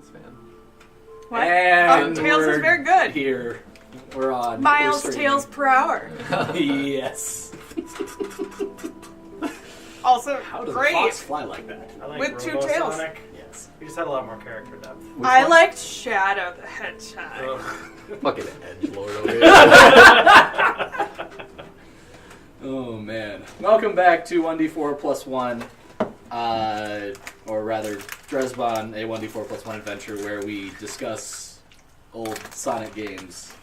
Tales fan. What? And Tales is very good. Here, we're on. Miles we're Tales per hour. Yes. Also, How does great. a fox fly like that? I like With two tails. Sonic. Yes. He just had a lot more character depth. I liked Shadow the Hedgehog. Fucking edgelord over here. Oh man! Welcome back to 1d4plus1, or rather, Dresbahn, a 1d4plus1 adventure where we discuss old Sonic games.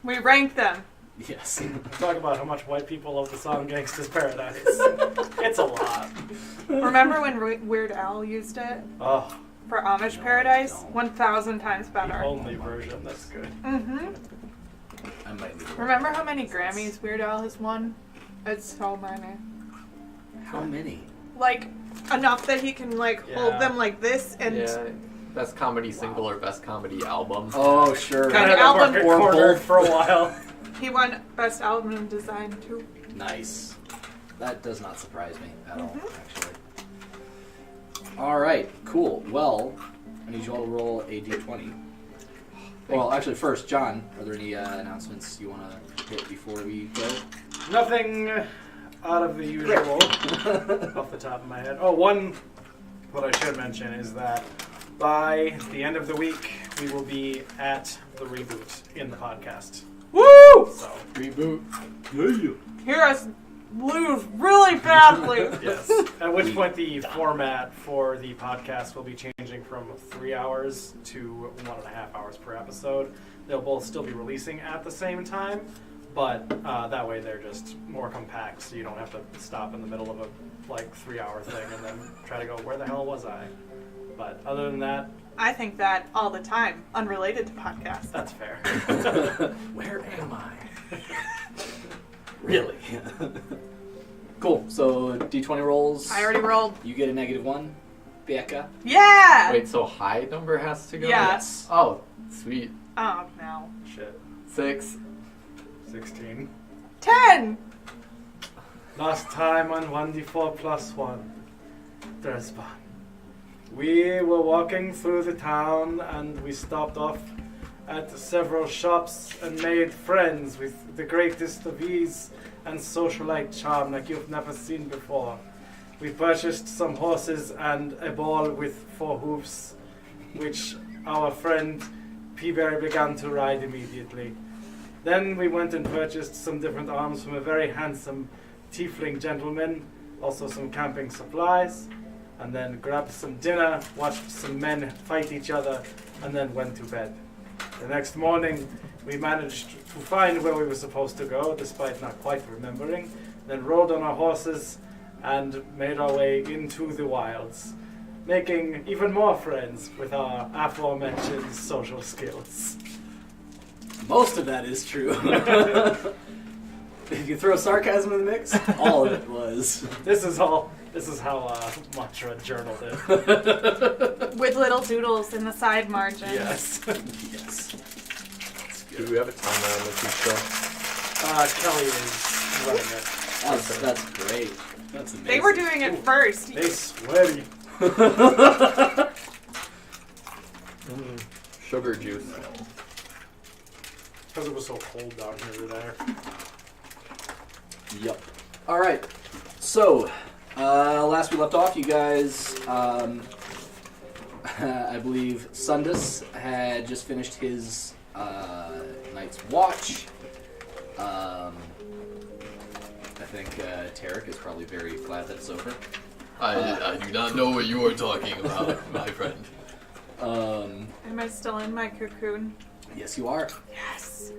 We ranked them. Yes. Talk about how much white people love the song Gangsta's Paradise. It's a lot. Remember when Weird Al used it Oh, for Amish No, I Paradise? don't. 1,000 times the better. only version that's good. Mm-hmm. I might need Remember how many Grammys Weird Al has won? It's so many. How many? Like, enough that he can, like, hold Yeah. them like this and... Yeah, best comedy single or best comedy album. Oh, sure. Kind of album- market or cornered both. for a while. He won Best Album Design, too. Nice. That does not surprise me at all, Mhm. actually. All right, cool. Well, I need you all to roll a d20. Well, actually, first, John, are there any announcements you want to hit before we go? Nothing out of the usual off the top of my head. Oh, what I should mention is that by the end of the week, we will be at the reboot in the podcast. Woo! So, Reboot. Hear us lose really badly. yes. At which point the format for the podcast will be changing from 3 hours to 1.5 hours per episode. They'll both still be releasing at the same time, but that way they're just more compact, so you don't have to stop in the middle of a 3-hour thing and then try to go, where the hell was I? But other than that, I think that all the time, unrelated to podcasts. that's fair. Where am I? Really? Cool. So d20 rolls. I already rolled. You get a -1, Becca. Yeah! Wait, so high number has to go? Yes. Oh, sweet. Oh, no. Shit. 6. 16. 10! Last time on 1d4plus1, Dresbahn. We were walking through the town and we stopped off at several shops and made friends with the greatest of ease and socialite charm like you've never seen before. We purchased some horses and a ball with 4 hoofs, which our friend Peaberry began to ride immediately. Then we went and purchased some different arms from a very handsome tiefling gentleman, also some camping supplies, and then grabbed some dinner, watched some men fight each other, and then went to bed. The next morning, we managed to find where we were supposed to go, despite not quite remembering, then rode on our horses and made our way into the wilds, making even more friends with our aforementioned social skills. Most of that is true. If you throw sarcasm in the mix, all of it was. This is how Mantra journaled it. With little doodles in the side margin. Yes. Yes. Do we have a timer on the two show? Kelly is running it. That's great. That's amazing. They were doing it first. They sweaty. Sugar juice. Because it was so cold down here today. Yep. All right. So, last we left off, you guys, I believe Sundus had just finished his night's watch. I think Tarek is probably very glad that it's over. I do not know what you are talking about, my friend. Am I still in my cocoon? Yes, you are. Yes.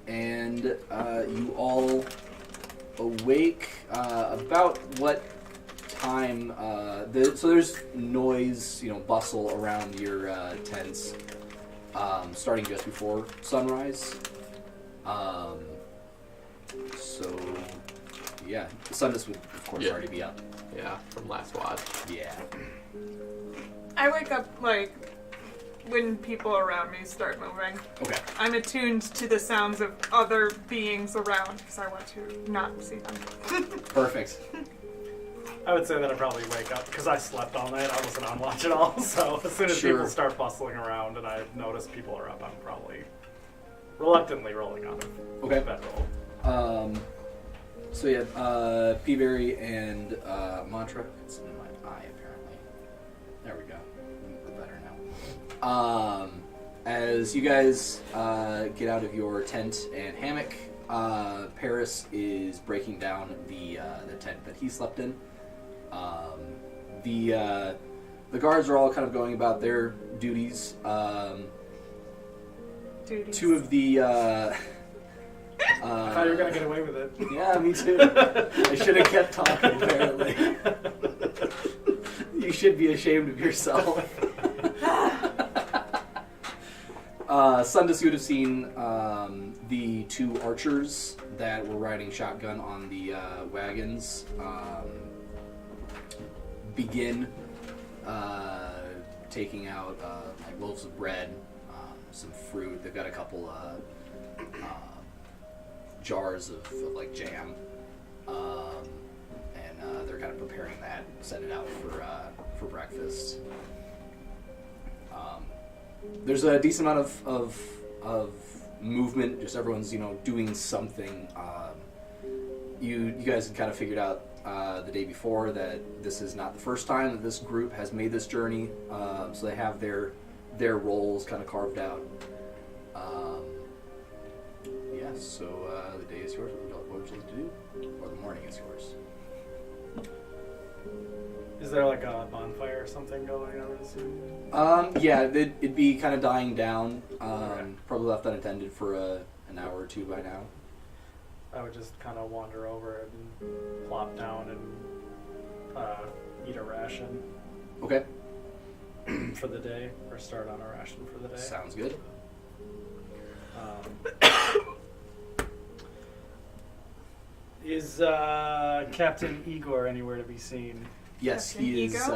And you all awake about what time? So there's noise, bustle around your tents, starting just before sunrise. So yeah, the sun would of course already be up. Yeah, from last watch. Yeah. I wake up, when people around me start moving. Okay. I'm attuned to the sounds of other beings around because I want to not see them. Perfect. I would say that I probably wake up because I slept all night. I wasn't on watch at all. So as soon as people start bustling around and I notice people are up, I'm probably reluctantly rolling out of bedroll. So yeah, Peaberry and Mantra. It's in my eye apparently. There we go. Better now. As you guys get out of your tent and hammock, Paris is breaking down the tent that he slept in. The guards are all kind of going about their duties. Two of the I thought you were gonna get away with it. Yeah, me too. I should have kept talking. Apparently, you should be ashamed of yourself. Sundus, you would have seen the two archers that were riding shotgun on the wagons begin taking out like loaves of bread, some fruit. They've got a couple jars of like jam, and they're kind of preparing that, set it out for breakfast. There's a decent amount of movement. Just everyone's doing something. You guys had kind of figured out the day before that this is not the first time that this group has made this journey. So they have their roles kind of carved out. So the day is yours. What would you like to do? Or the morning is yours. Is there like a bonfire or something going on? Yeah, it'd be kind of dying down. Probably left unattended for an hour or two by now. I would just kind of wander over and plop down and eat a ration. Okay. For the day, or start on a ration for the day. Sounds good. Is Captain Igor anywhere to be seen? Yes, Captain he is.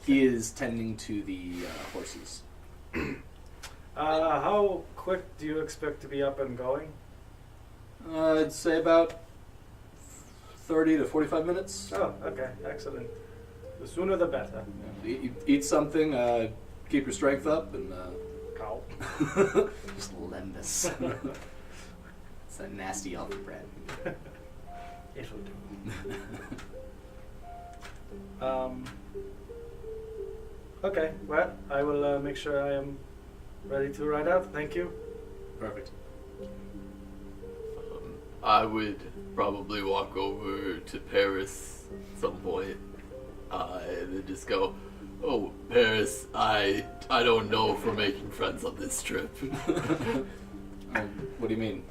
He is tending to the horses. How quick do you expect to be up and going? I'd say about 30 to 45 minutes. Oh, okay, excellent. The sooner the better. Yeah. Eat something, keep your strength up, and Cow. just lemons. It's that nasty elf bread. It'll do. Okay, well, I will make sure I am ready to ride out. Thank you. Perfect. I would probably walk over to Paris at some point and then just go, "Oh, Paris, I don't know if we're making friends on this trip." What do you mean?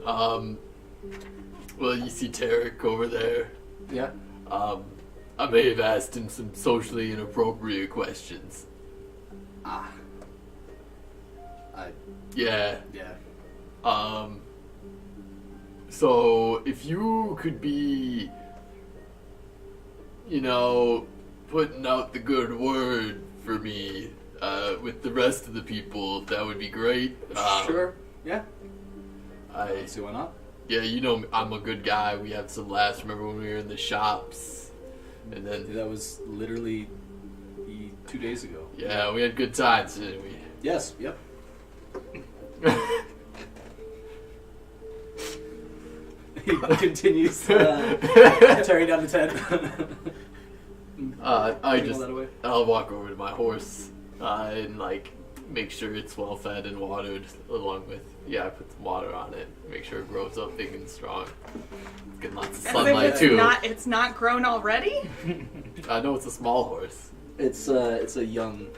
Well, you see Tarek over there? Yeah. I may have asked him some socially inappropriate questions. Yeah. Yeah. So if you could be, putting out the good word for me with the rest of the people, that would be great. Sure. Yeah. I Let's see why not. Yeah, I'm a good guy. We have some laughs. Remember when we were in the shops? And then That was literally 2 days ago. yeah, we had good times, didn't we? Yes. Yep. He continues tearing down the tent. I'll walk over to my horse and make sure it's well fed and watered, along with I put some water on it, make sure it grows up big and strong. It's getting lots of sunlight too. It's not grown already? I know it's a small horse. It's a young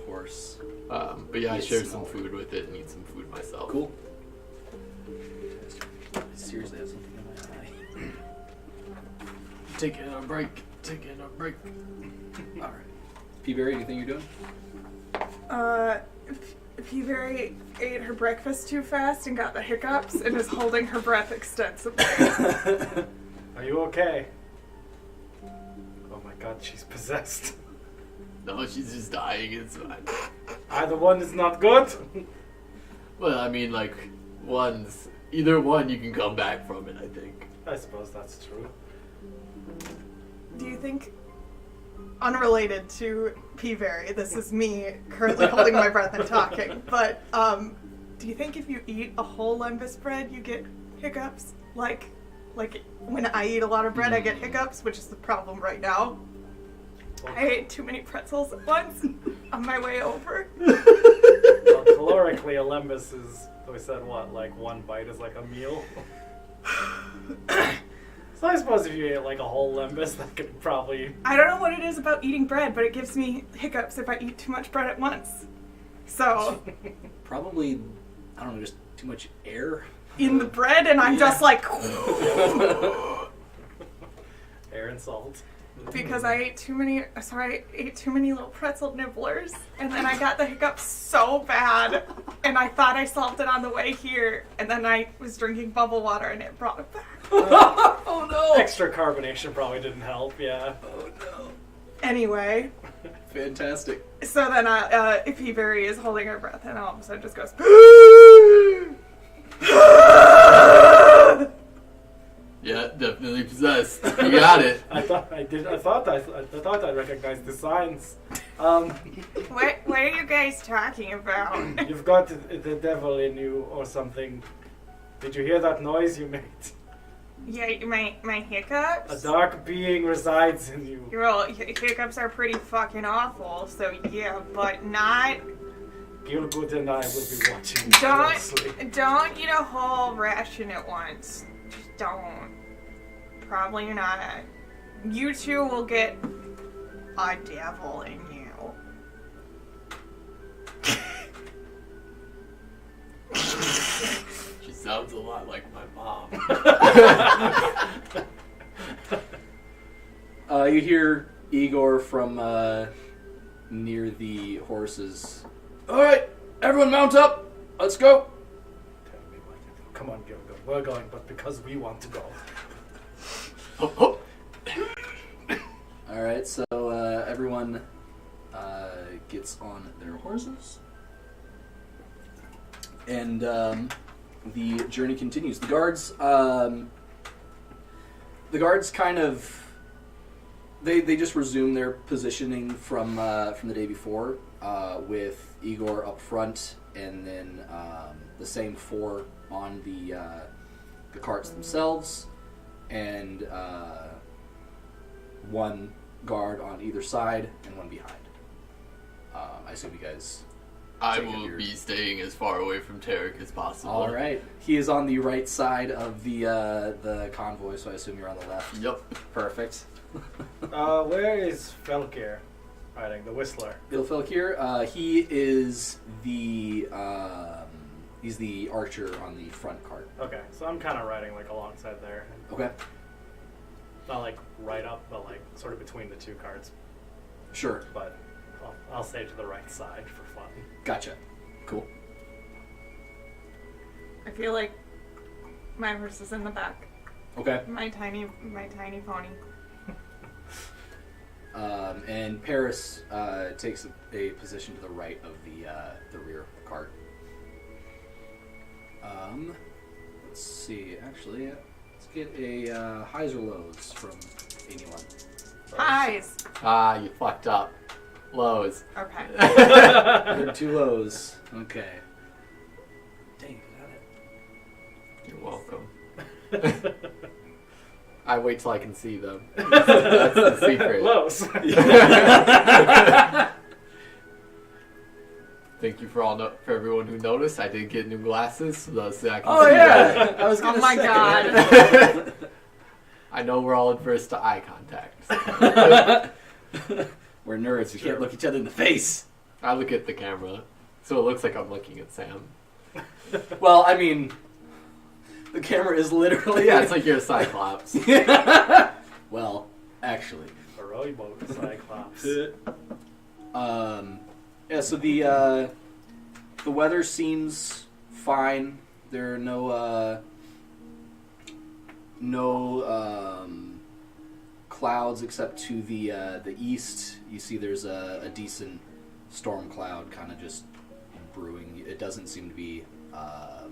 horse. But yeah, I share some food with it and eat some food myself. Cool. I seriously have something in my eye. Taking a break. All right. Peaberry, anything you're doing? Peaberry ate her breakfast too fast and got the hiccups and is holding her breath extensively. Are you okay? Oh my god, she's possessed. No, she's just dying. It's fine. Either one is not good. Well, I mean, either one you can come back from it, I think. I suppose that's true. Do you think, unrelated to Peaberry, this is me currently holding my breath and talking, but do you think if you eat a whole lembas bread, you get hiccups? Like when I eat a lot of bread, I get hiccups, which is the problem right now. I ate too many pretzels at once on my way over. Well, calorically, a lembas is, we said what, like one bite is like a meal? So I suppose if you ate like a whole lembas, that could probably... I don't know what it is about eating bread, but it gives me hiccups if I eat too much bread at once. So... Probably, I don't know, just too much air. In the bread, and I'm just like... Air and salt. Because I ate too many little pretzel nibblers, and then I got the hiccups so bad, and I thought I solved it on the way here, and then I was drinking bubble water, and it brought it back. Oh no! Extra carbonation probably didn't help, yeah. Oh no. Anyway, Fantastic. so then Peaberry is holding her breath, and all of a sudden just goes... Yeah, definitely possessed. You got it. I thought I recognized the signs. What are you guys talking about? You've got the devil in you or something. Did you hear that noise you made? Yeah, my hiccups? A dark being resides in you. Well, hiccups are pretty fucking awful, so yeah, but not... Gilgood and I will be watching closely. Don't eat a whole ration at once. Just don't. Probably not. You two will get a devil in you. She sounds a lot like my mom. You hear Igor from near the horses. All right, everyone mount up. Let's go. Tell me what to do. Come on, Gilgood. We're going, but because we want to go. Oh. All right, so everyone gets on their horses, and the journey continues. The guards kind of they just resume their positioning from the day before, with Igor up front, and then the same four on the carts themselves, and one guard on either side and one behind. I assume you guys... I will be staying as far away from Tarek as possible. All right. He is on the right side of the convoy, so I assume you're on the left. Yep. Perfect. Where is Felkir riding? The Whistler. Bill Felkir, he is the he's the archer on the front cart. Okay, so I'm kind of riding like alongside there. Okay. Not like right up, but like sort of between the two carts. Sure. But I'll stay to the right side for fun. Gotcha. Cool. I feel like my horse is in the back. Okay. My tiny pony. And Paris takes a position to the right of the rear cart. Let's see. Actually, let's get a highs or lows from anyone. Highs. Ah, you fucked up. Lows. Okay. There are 2 lows. Okay. Dang, got it. You're welcome. I wait till I can see them. That's the secret. Close. Thank you for everyone who noticed. I did get new glasses, so I can Oh see yeah, better. I was gonna Oh my say. God. I know we're all adverse to eye contact. We're nerds. We can't look each other in the face. I look at the camera, so it looks like I'm looking at Sam. Well, I mean, the camera is literally. Yeah, it's like you're a Cyclops. Well, actually. A rowboat Cyclops. Yeah. So the weather seems fine. There are no clouds except to the east. You see, there's a decent storm cloud kind of just brewing. It doesn't seem to be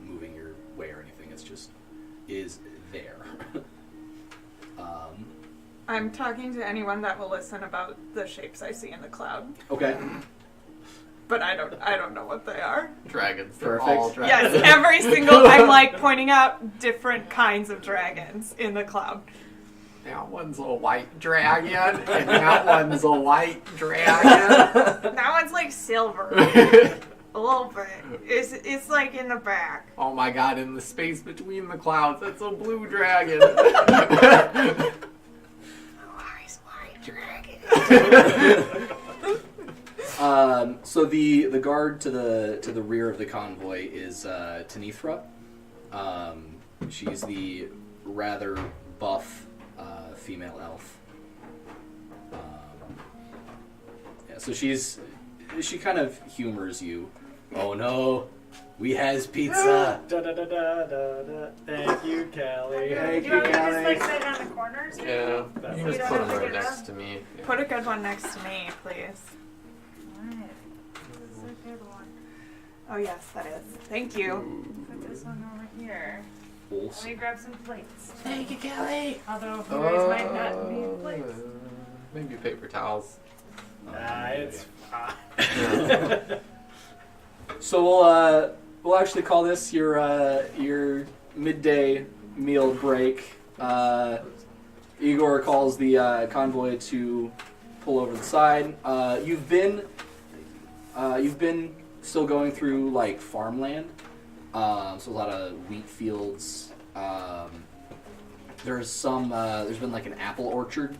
moving your way or anything. It's just is there. I'm talking to anyone that will listen about the shapes I see in the cloud, Okay. but I don't know what they are. Dragons. They're Perfect. all dragons. Yes, every single. I'm like pointing out different kinds of dragons in the cloud. That one's a white dragon, and that one's a white dragon. That one's like silver, a little bit. It's like in the back. Oh my god, in the space between the clouds, that's a blue dragon. Where's white dragon? So the guard to the rear of the convoy is Tanithra. She's the rather buff female elf. Yeah, so she kind of humors you. Oh no, we has pizza. Da da da da da da. Thank you, Callie. Thank Do you, you want me to just Callie. like sit on the corners? Yeah, you can You just don't put have them to right get next up? to me. Yeah. Put a good one next to me, please. Alright. This is a good one. Oh yes, that is. Thank you. Put this one over here. Awesome. Let me grab some plates. Thank you, Kelly. Although yours might not need plates. Maybe paper towels. It's fine. So we'll actually call this your midday meal break. Igor calls the convoy to pull over the side. You've been still going through like farmland, so a lot of wheat fields. There's been like an apple orchard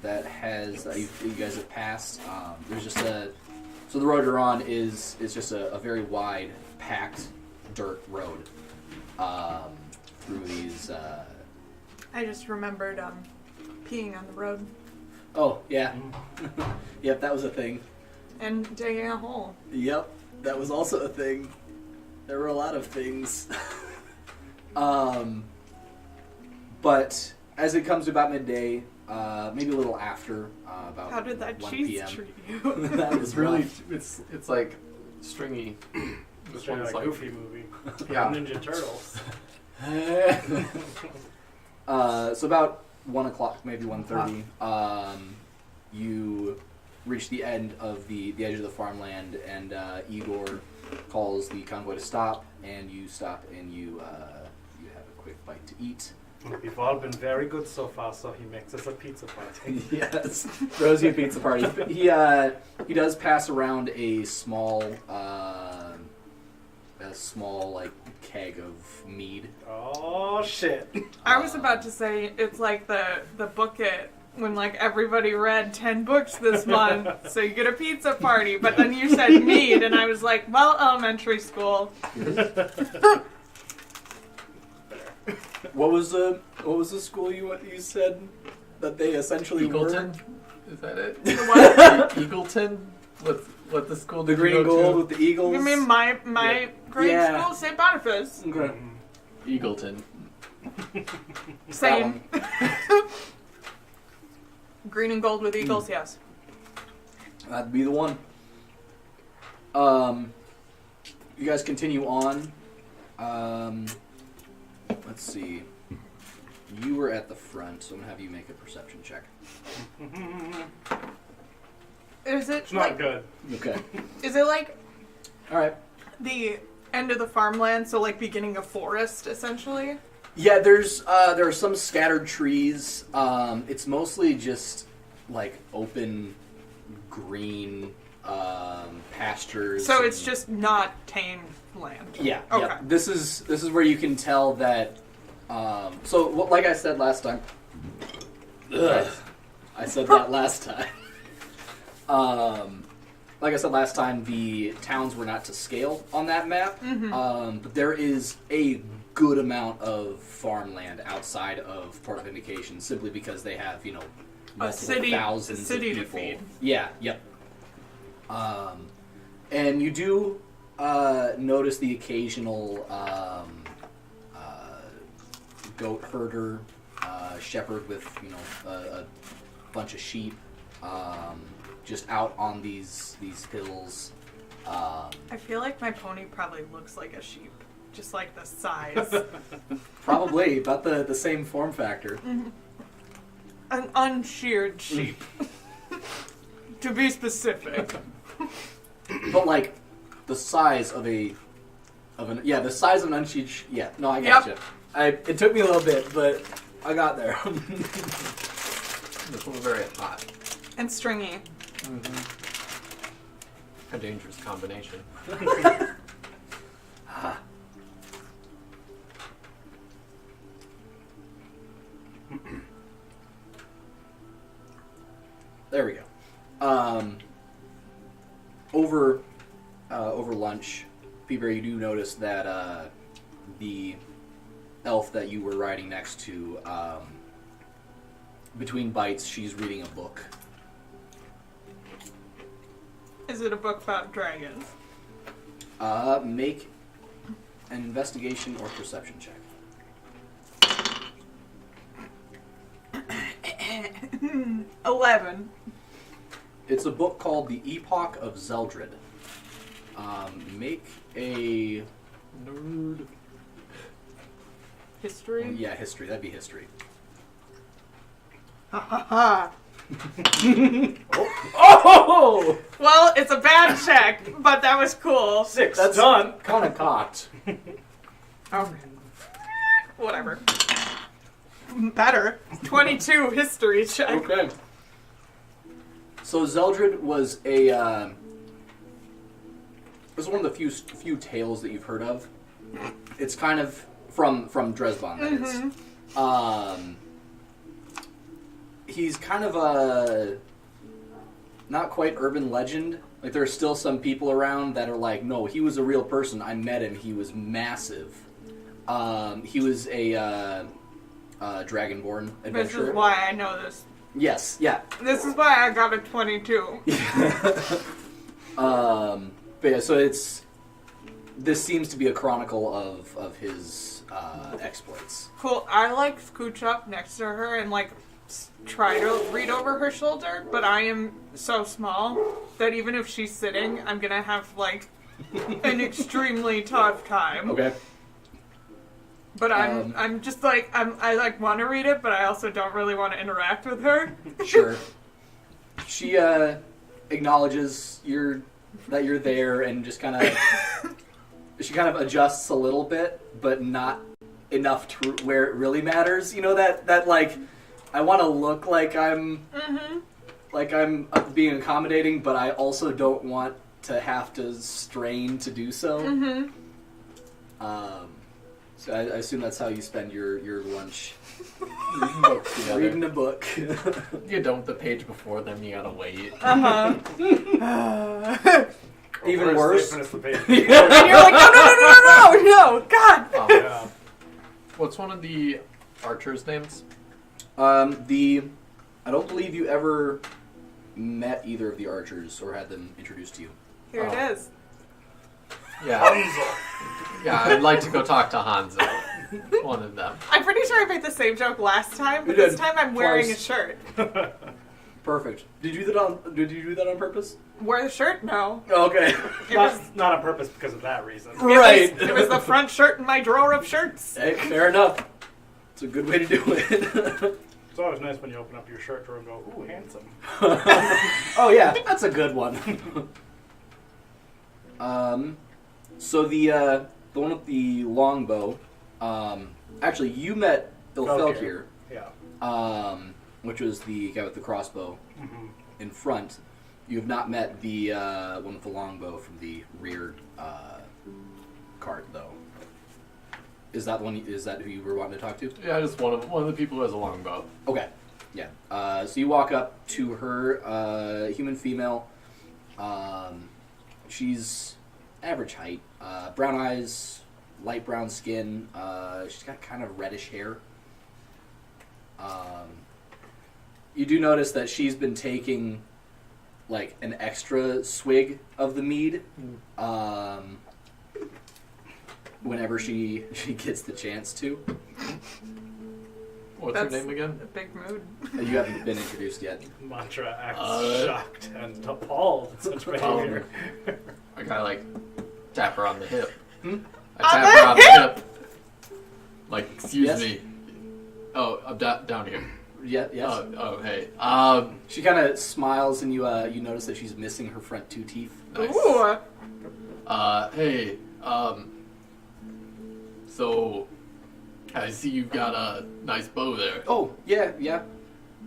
that has you guys have passed. There's just so the road you're on is just a very wide, packed dirt road through these. I just remembered peeing on the road Oh yeah, yep, that was a thing. and digging a hole. Yep, that was also a thing. There were a lot of things. But as it comes to about midday, maybe a little after, about How did that 1 cheese PM. treat you? That was It's really, rough. it's like stringy. This Straight one's out like, Goofy movie. yeah. Ninja Turtles. So about 1 o'clock, maybe 1:30, you reach the end of the edge of the farmland, and Igor calls the convoy to stop, and you stop and you have a quick bite to eat. We've all been very good so far, so he makes us a pizza party. Yes, throws you a pizza party. He does pass around a small like keg of mead. Oh shit! I was about to say it's like the booklet when like everybody read 10 books this month, so you get a pizza party. But then you said mead, and I was like, well, elementary school. What was the school you said that they essentially Eagleton? were? Is that it? What? Eagleton? What the school The did green you and go gold to? with the eagles. You mean my grade Yeah. school, St. Boniface? Okay. Eagleton. Same. Green and gold with eagles, yes. That'd be the one. You guys continue on. Let's see. You were at the front, so I'm gonna have you make a perception check. Is it It's not like good. Okay. is it like All right. the end of the farmland, so like beginning of forest essentially? Yeah, there are some scattered trees. It's mostly just like open green pastures. So it's and- just not tamed land. Yeah. Okay. Yeah. This is where you can tell that. So like I said last time. Ugh, I said that last time. Like I said last time, the towns were not to scale on that map. Mm-hmm. But there is a good amount of farmland outside of Port of Vindication, simply because they have multiple thousands city of to people. feed. Yeah. Yep. And you do notice the occasional goat herder, shepherd with a bunch of sheep, just out on these hills. I feel like my pony probably looks like a sheep. just like the size. Probably about the same form factor. An unsheared sheep. To be specific. But like the size of the size of an unsheathed yeah, no, I Yep. gotcha. It took me a little bit, but I got there. This one's very hot. And stringy. A dangerous combination. There we go. Over lunch, Peter, you do notice that the elf that you were riding next to, between bites, she's reading a book. Is it a book about dragons? Make an investigation or perception check. 11. It's a book called The Epoch of Zeldred. Make a Nerd. History? yeah, history. That'd be history. Ha ha ha. Oh! Well, it's a bad check, but that was cool. 6. That's done. kind of cocked. Okay. Whatever. Better. 22 history check. Okay. So Zeldred was was one of the few tales that you've heard of. It's kind of from Dresbahn, that is. He's kind of a not quite urban legend. Like there are still some people around that are like, no, he was a real person. I met him. He was massive. He was a Dragonborn adventurer. This is why I know this. Yes, yeah. This is why I got a 22. But yeah, so this seems to be a chronicle of his exploits. Cool. I like scooch up next to her and like try to read over her shoulder, but I am so small that even if she's sitting, I'm gonna have like an extremely tough time. Okay. But I'm just like I like want to read it, but I also don't really want to interact with her. Sure. She acknowledges that you're there and just kind of she kind of adjusts a little bit, but not enough to where it really matters. You know that like I want to look like I'm being accommodating, but I also don't want to have to strain to do so. So I assume that's how you spend your lunch. Reading books together. Reading a book. You don't the page before them, you gotta wait. Even worse. They finish the page. And you're like, no, God. Yeah. What's one of the archers' names? I don't believe you ever met either of the archers or had them introduced to you. Here it is. Yeah. Yeah, I'd like to go talk to Hanzo. One of them. I'm pretty sure I made the same joke last time, but You this did. time I'm wearing Twice. a shirt. Perfect. Did you do that on purpose? Wear the shirt? No. Okay. It was, Not on purpose because of that reason. Right. It was the front shirt in my drawer of shirts. Hey, fair enough. It's a good way to do it. It's always nice when you open up your shirt drawer and go, ooh, handsome. Oh yeah, that's a good one. So the one with the longbow, actually you met Ilfelkir, Yeah. which was the guy with the crossbow Mm-hmm. in front. You have not met the one with the longbow from the rear cart, though. Is that who you were wanting to talk to? Yeah, just one of the people who has a longbow. Okay. Yeah. So you walk up to her, human female. She's average height, brown eyes, light brown skin. She's got kind of reddish hair. You do notice that she's been taking like an extra swig of the mead. Whenever she gets the chance to. What's her name again? A big mood. You haven't been introduced yet. Mantra acts shocked and appalled at such behavior. I gotta like tap her on the hip. I tap her on the hip. Like, excuse Yes? me. Oh, I'm down here. Yeah, yes. Oh, hey. She kind of smiles, and you notice that she's missing her front 2 teeth. Nice. Ooh. Hey, so I see you've got a nice bow there. Oh, yeah.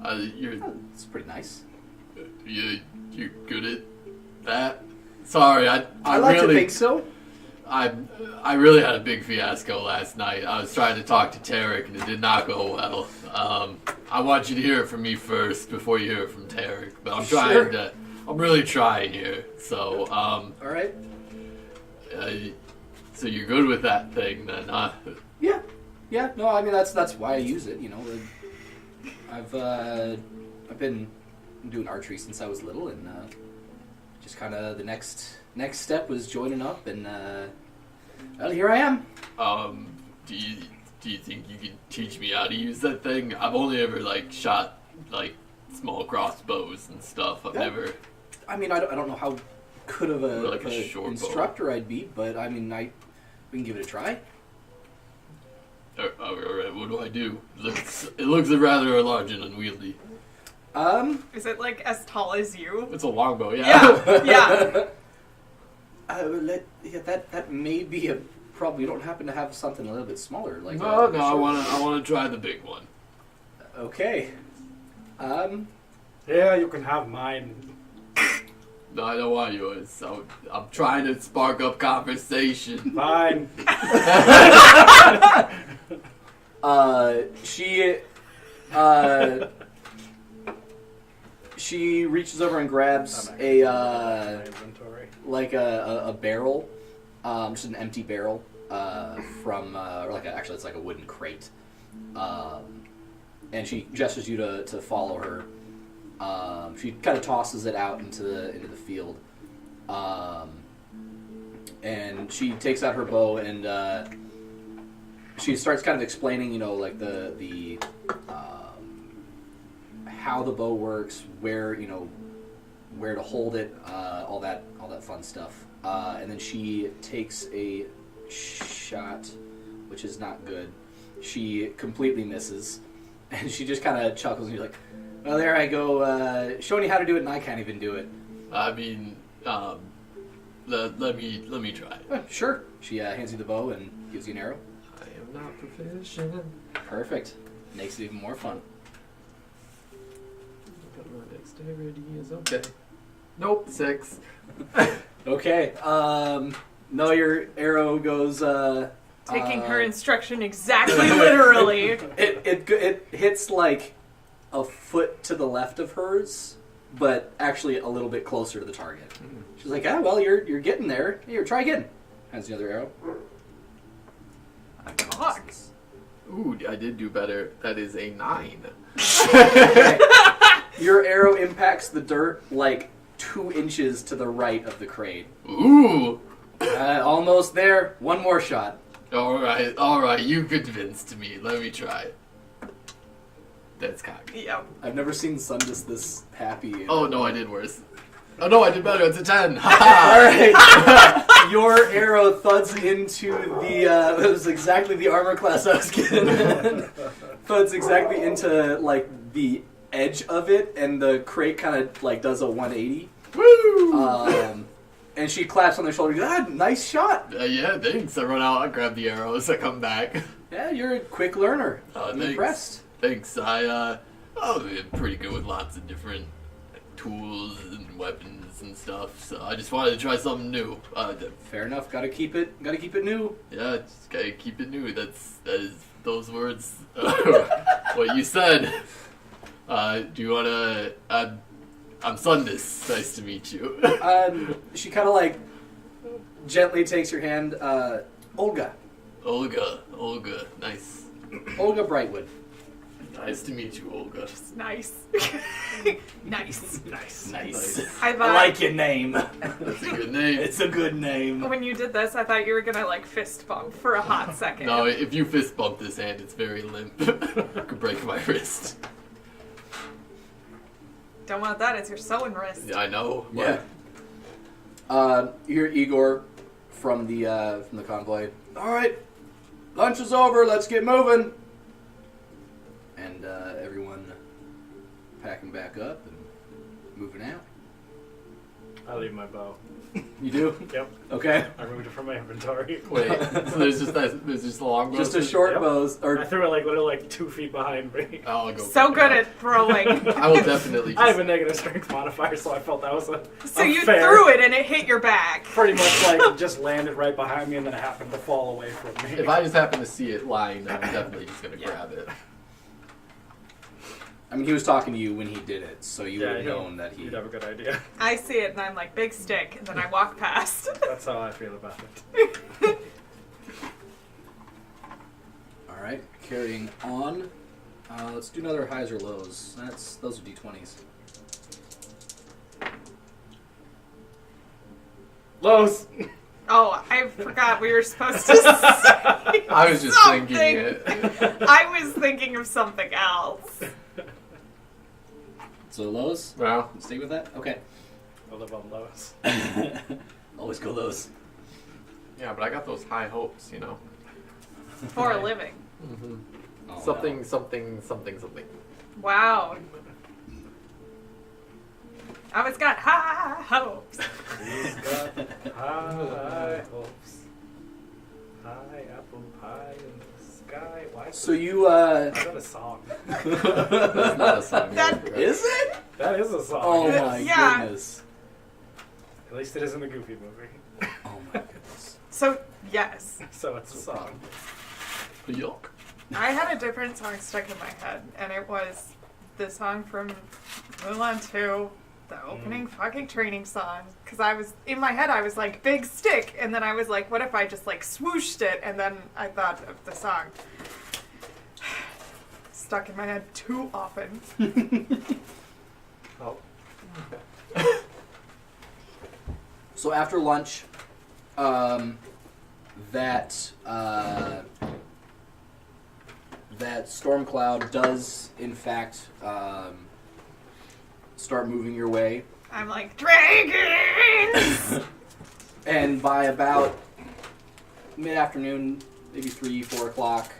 It's pretty nice. you're good at that. Sorry, I like really to think so. I really had a big fiasco last night. I was trying to talk to Tarek and it did not go well. I want you to hear it from me first before you hear it from Tarek. But I'm trying to. I'm really trying here. So, All right. So you're good with that thing then, huh? Yeah. No, I mean that's why I use it. You know, I've been doing archery since I was little, and just kind of the next step was joining up, and well, here I am. Do you think you can teach me how to use that thing? I've only ever shot small crossbows and stuff. I've never. I mean, I don't know how good of a short instructor I'd be, but I mean, we can give it a try. All right, what do I do? It looks rather large and unwieldy. Is it as tall as you? It's a longbow, yeah. Yeah. That may be a problem. You don't happen to have something a little bit smaller, like No, I want to try the big one. Okay. Yeah, you can have mine. No, I don't want yours. I'm trying to spark up conversation. Fine. She reaches over and grabs a Inventory. a barrel, just an empty barrel from actually it's like a wooden crate, and she gestures you to follow her. She kind of tosses it out into the field, and she takes out her bow and she starts kind of explaining, the how the bow works, where to hold it, all that fun stuff, and then she takes a shot, which is not good. She completely misses, and she just kind of chuckles, and you're like, well, there I go, showing you how to do it, and I can't even do it. I mean, let me try. Sure. She hands you the bow and gives you an arrow. I am not proficient. Perfect. Makes it even more fun. My dexterity is okay. Nope, 6. Okay. No, your arrow goes. Taking her instruction exactly literally. It hits like a foot to the left of hers, but actually a little bit closer to the target. She's like, well, you're getting there. Here, try again. Hands the other arrow. Fuck. Ooh, I did do better. That is a 9. Okay. Your arrow impacts the dirt like 2 inches to the right of the crate. Ooh. Almost there. One more shot. All right. You convinced me. Let me try. That's cocky. Yep. I've never seen Sundus this happy. Oh no, I did worse. Oh no, I did better. It's a 10. All right. Your arrow thuds into the. It was exactly the armor class I was getting. Thuds exactly into the edge of it, and the crate kind of does a 180. Woo! And she claps on their shoulder. God, nice shot. Yeah, thanks. I run out. I grab the arrows. I come back. Yeah, you're a quick learner. I'm Thanks. impressed. Thanks. I've been pretty good with lots of different tools and weapons and stuff. So I just wanted to try something new. Fair enough. Gotta keep it new. Yeah, just gotta keep it new. That is those words. What you said. Do you wanna? I'm Sundus. Nice to meet you. She kind of gently takes your hand. Olga. Olga. Nice. Olga Brightwood. Nice to meet you, Olga. Nice. Nice. Nice. I I like your name. That's a good name. It's a good name. When you did this, I thought you were gonna fist bump for a hot second. No, if you fist bump this hand, it's very limp. I could break my wrist. Don't want that. It's your sewing wrist. Yeah, I know. Yeah. You hear Igor from the convoy. All right, lunch is over. Let's get moving. And everyone packing back up and moving out. I leave my bow. You do? Yep. Okay. I removed it from my inventory. Wait, so there's just a long bow? Just a short Yep. bows. I Or threw it like literally like 2 feet behind me. I'll go. So pick good it at throwing. up. I will definitely. I have a Just, negative strength modifier, so I felt that was So you unfair. threw it and it hit your back. Pretty much like just landed right behind me and then it happened to fall away from me. if I just happen to see it lying there, I'm definitely just gonna Yeah. grab it. I mean, he was talking to you when he did it, so you would have he'll- known that he. You'd have a good idea. I see it and I'm like, big stick, and then I walk past. That's how I feel about it. All right, carrying on. Let's do another highs or lows. Those are d20s. Lowe's! Oh, I forgot we were supposed to say I was just something. thinking it. I was thinking of something else. So lows. Well, Stay with that. Okay. I live on Lowe's. Always go lows. yeah, but I got those high hopes, you know. For a living. Mm-hmm. Oh, Something, no. something. Wow. I always got high hopes. He's got high hopes. High apple pie in the sky. Why is So you. Is that a song? That's not a song. That- Is it? That is a song. Oh my Yeah. goodness. At least it isn't a Goofy movie. Oh my goodness. So, yes. So it's a song. Yuck. I had a different song stuck in my head, and it was the song from Mulan 2, the opening fucking training song. Because I was, in my head, I was like, big stick, and then I was like, what if I just like swooshed it, and then I thought of the song. Stuck in my head too often. Oh. So after lunch, that storm cloud does, in fact, start moving your way. I'm like, dragons! And by about mid-afternoon, maybe 3, 4 o'clock,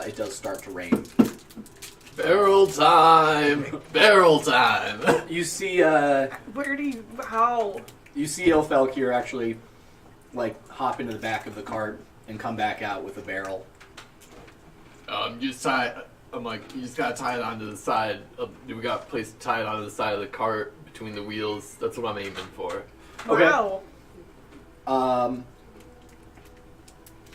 it does start to rain. Barrel time! Barrel time! You see, Where do you, how? you see Ilfelkir actually, like, hop into the back of the cart and come back out with a barrel. You just tie. I'm like, you just gotta tie it onto the side. We got a place to tie it onto the side of the cart between the wheels. That's what I'm aiming for. Okay. Wow.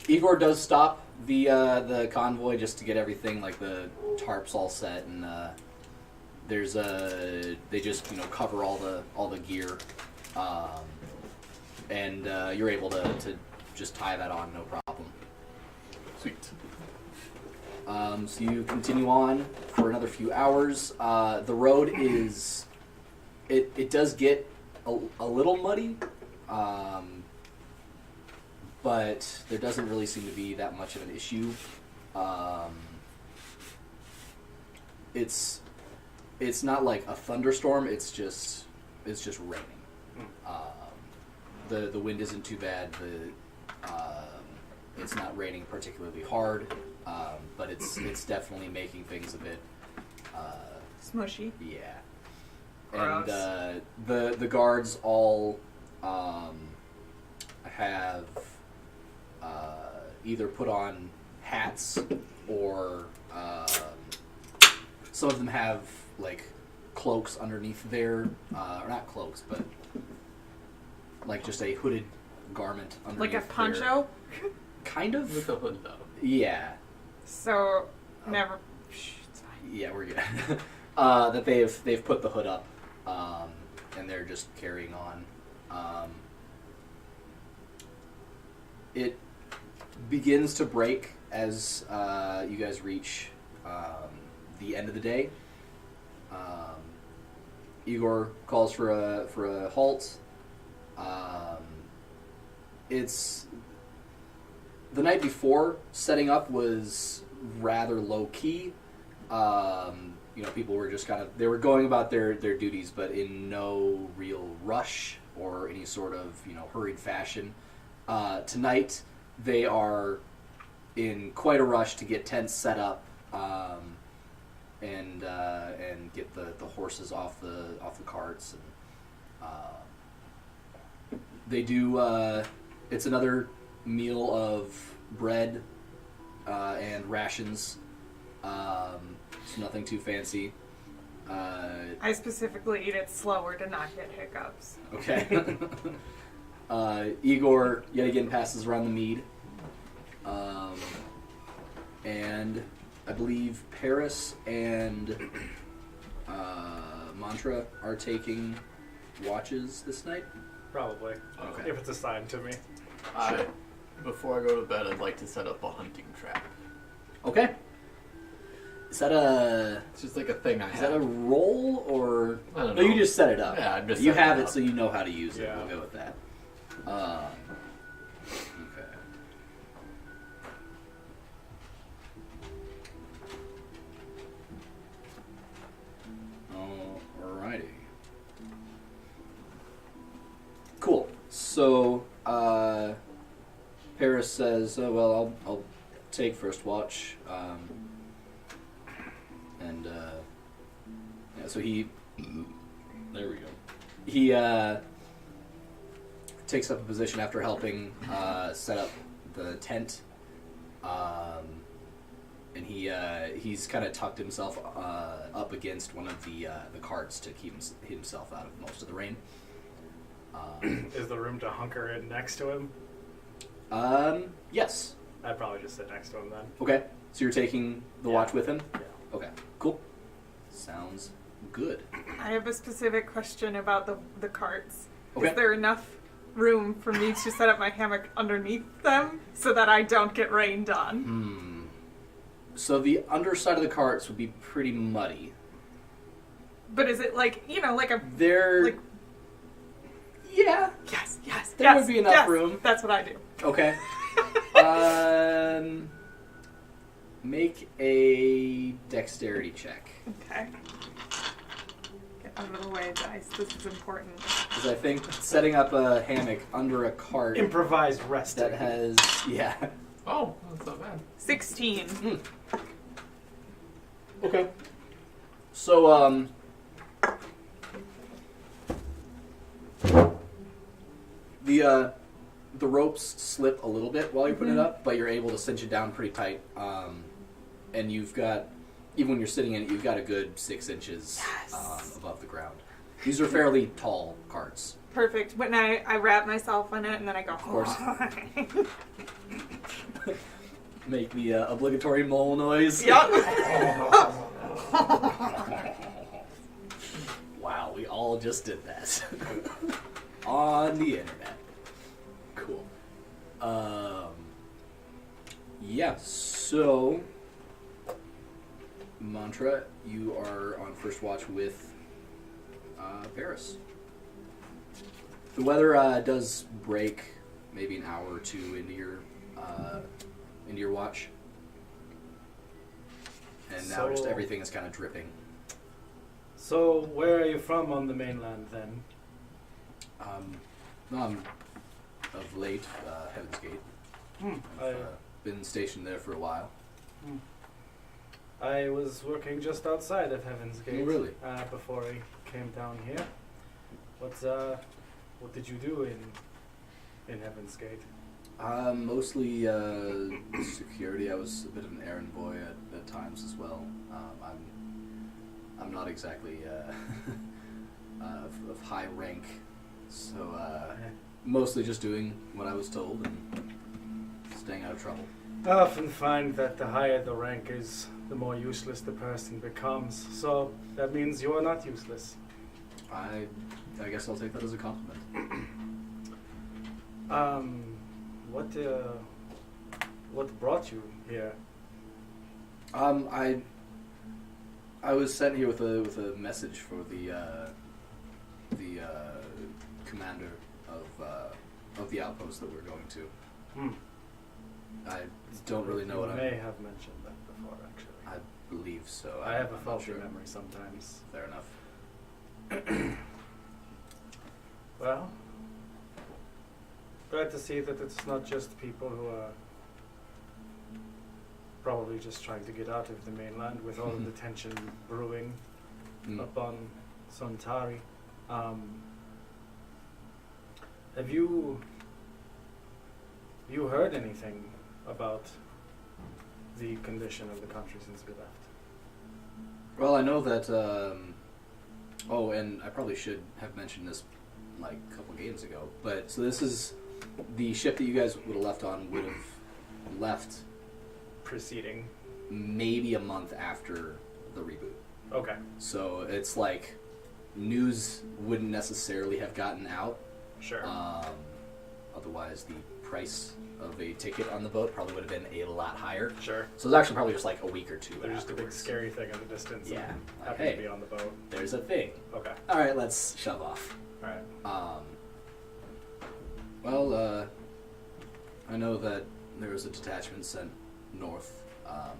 Igor does stop the convoy just to get everything, like the tarps all set, and there's they just cover all the gear, and you're able to just tie that on, no problem. Sweet. So you continue on for another few hours. The road is it does get a little muddy. But there doesn't really seem to be that much of an issue. It's not like a thunderstorm. It's just raining. The wind isn't too bad. It's not raining particularly hard, but it's definitely making things a bit Smushy. yeah. Gross. And the guards all have either put on hats or some of them have like cloaks underneath their or not cloaks, but like just a hooded garment underneath. Like a poncho? Kind of. With the hood though. Yeah. So, never. Shh, it's fine. Yeah, we're good. That they've put the hood up, and they're just carrying on. It begins to break as you guys reach the end of the day. Igor calls for a halt. It's the night before. Setting up was rather low key. People were just they were going about their duties, but in no real rush or any sort of hurried fashion. Tonight, they are in quite a rush to get tents set up and get the horses off the carts. And they do. It's another meal of bread and rations. It's nothing too fancy. I specifically eat it slower to not get hiccups. Okay. Igor yet again passes around the mead. And I believe Paris and Mantra are taking watches this night. Probably. Okay. If it's assigned to me. Before I go to bed, I'd like to set up a hunting trap. Okay. Is that a... It's just like a thing I Is have. that a roll, or... I don't No, know. you just set it up. Yeah, I'm just You setting have it it, up. so you know how to use it. Yeah. We'll go with that. Okay. Alrighty. Cool. So, Paris says, well, I'll take first watch. And, yeah, so he... There we go. He, takes up a position after helping set up the tent. And he's kind of tucked himself up against one of the carts to keep himself out of most of the rain. Is the room to hunker in next to him? Yes. I'd probably just sit next to him then. Okay. So you're taking the Yeah. watch with him? Yeah. Okay. Cool. Sounds good. I have a specific question about the carts. Okay. Is there enough room for me to set up my hammock underneath them so that I don't get rained on? So the underside of the carts would be pretty muddy. But is it like, like a... They're... Like, yeah. yes, yes, There yes, would be enough yes. room. That's what I do. Okay. Make a dexterity check. Okay. Get out of the way, guys. This is important. Because I think setting up a hammock under a cart Improvised resting. that has... Yeah. Oh, that's not bad. 16. Okay. So, the ropes slip a little bit while you're putting it up, but you're able to cinch it down pretty tight. And you've got, even when you're sitting in it, you've got a good 6 inches Yes. above the ground. These are fairly tall carts. Perfect. When I wrap myself in it and then I go, of course. Make the obligatory mole noise. Yup. Wow, we all just did that. On the internet. Cool. Yeah, so... Mantra, you are on first watch with Paris. The weather does break maybe an hour or two into your watch. And now just So- everything is kind of dripping. So, where are you from on the mainland then? Of late, Heaven's Gate. Been stationed there for a while. I was working just outside of Heaven's Gate. Oh, really? Before I came down here. What did you do in Heaven's Gate? Mostly security. I was a bit of an errand boy at times as well. I'm not exactly of high rank, so mostly just doing what I was told and staying out of trouble. I often find that the higher the rank is, the more useless the person becomes. So that means you are not useless. I guess I'll take that as a compliment. What brought you here? I was sent here with a message for the commander of the outpost that we're going to. I don't really know You what I may have mentioned that before, actually. I believe so. I have a I'm not faulty sure. memory sometimes. Fair enough. Well, glad to see that it's not just people who are probably just trying to get out of the mainland with all of the tension brewing up on Sontari. Have you heard anything about the condition of the country since we left? Well, I know that. Oh, and I probably should have mentioned this like a couple games ago. But so this is the ship that you guys would have left on. Would have left Preceding. maybe a month after the reboot. Okay. So it's like news wouldn't necessarily have gotten out. Sure. Otherwise, the price of a ticket on the boat probably would have been a lot higher. Sure. So it's actually probably just like a week or two. There's just a big afterwards. scary thing in the distance. Yeah. And Like, happen hey, to be on the boat. there's a thing. Okay. All right, let's shove off. All right. Well, I know that there was a detachment sent north. I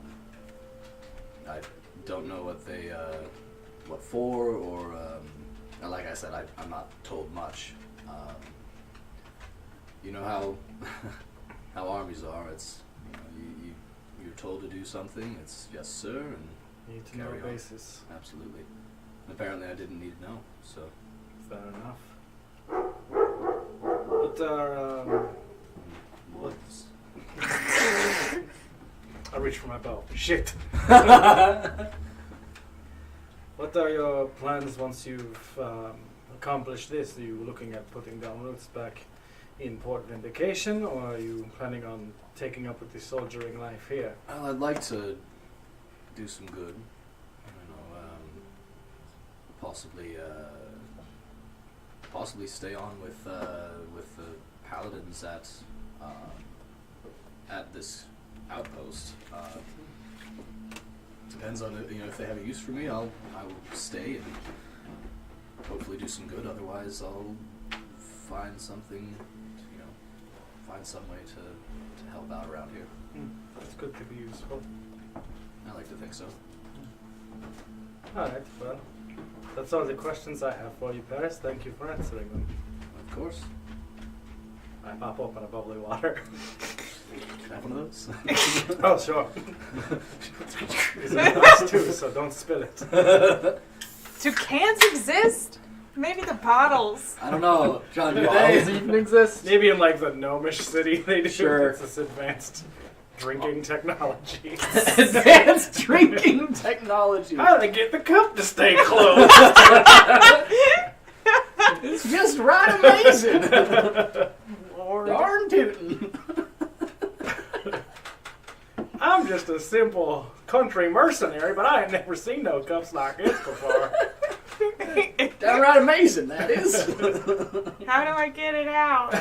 don't know what they, what for, or like I said, I'm not told much. You know how how armies are. It's you're told to do something. It's yes, sir, and Need to know carry on. basis. Absolutely. And apparently, I didn't need to know. So. Fair enough. What are What's I reach for my bow. Shit. What are your plans once you've accomplished this? Are you looking at putting down roots back in Port Vindication, or are you planning on taking up with the soldiering life here? Well, I'd like to do some good. Possibly stay on with the paladins at this outpost. Depends on if they have a use for me. I will stay and hopefully do some good. Otherwise, I'll find something. Find some way to help out around here. It's good to be useful. I like to think so. Alright, well, that's all the questions I have for you, Paris. Thank you for answering them. Of course. I pop open a bubbly water. Can I have one of those? Oh, sure. It's a glass too, so don't spill it. Do cans exist? Maybe the bottles. I don't know, John. Do Bottles they? even exist? Maybe in like the gnomish city they do. Sure. It's this advanced drinking technology. Advanced drinking technology. How do they get the cup to stay closed? It's just right amazing. Lord. Darn tootin'. I'm just a simple country mercenary, but I ain't never seen no cups like this before. Downright amazing, that is. How do I get it out?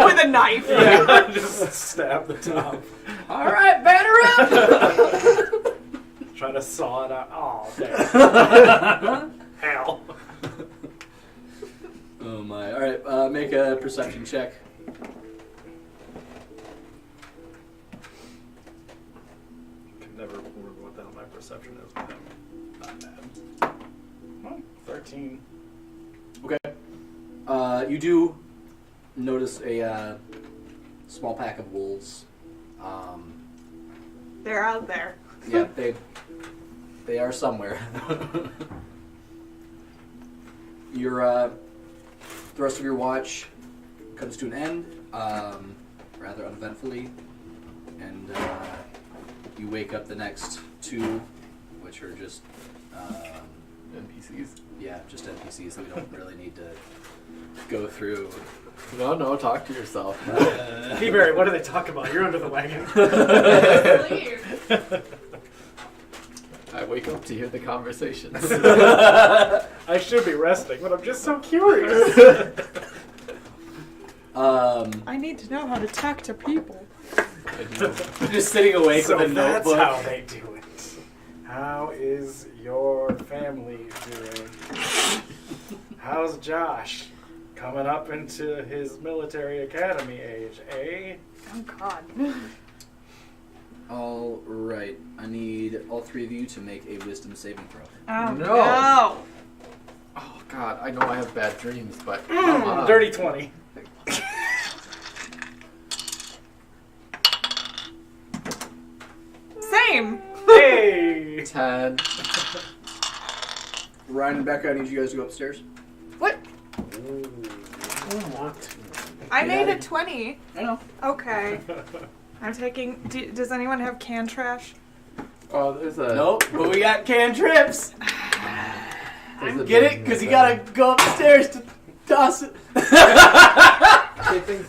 With a knife. Yeah, just stab the top. All right, batter up. Try to saw it out. Oh, damn. Hell. Oh my! All right, make a perception check. Can never remember what the hell my perception is with him. Not bad. Well, 13. Okay. You do notice a small pack of wolves. They're out there. Yeah, they are somewhere. Your the rest of your watch comes to an end, rather uneventfully, and you wake up the next two, which are just NPCs. yeah, just NPCs that we don't really need to go through. No, talk to yourself. Hey, Barry, what do they talk about? You're under the wagon. I wake up to hear the conversations. I should be resting, but I'm just so curious. I need to know how to talk to people. Just sitting awake So with a that's notebook. how they do it. How is your family doing? How's Josh? Coming up into his military academy age, eh? Oh God. All right, I need all three of you to make a wisdom saving throw. Oh No. no. Oh, God, I know I have bad dreams, but come on. Dirty 20. Same. Hey! 10. Ryan and Becca, I need you guys to go upstairs. What? What? I made Yeah. a 20. I know. Okay. I'm taking. Does anyone have canned trash? Oh, there's a. Nope, but we got cantrips. there's a Get it? Because you gotta go upstairs to toss it.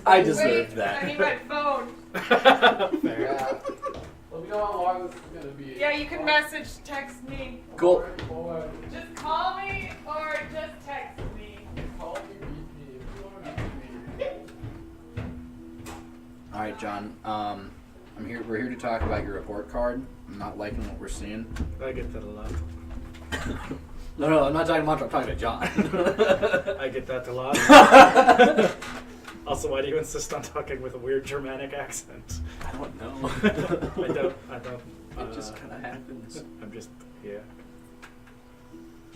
I deserve that. need my phone. Yeah. Let me know how long this is gonna be. Yeah, you can message, text me. Cool. Just call me or just text me. Call me, reach me, if you wanna reach me. All right, John. I'm here. We're here to talk about your report card. I'm not liking what we're seeing. I get that a lot. No, I'm not talking much. I'm talking to John. I get that a lot. Also, why do you insist on talking with a weird Germanic accent? I don't know. I don't. It just kind of happens. I'm just, yeah.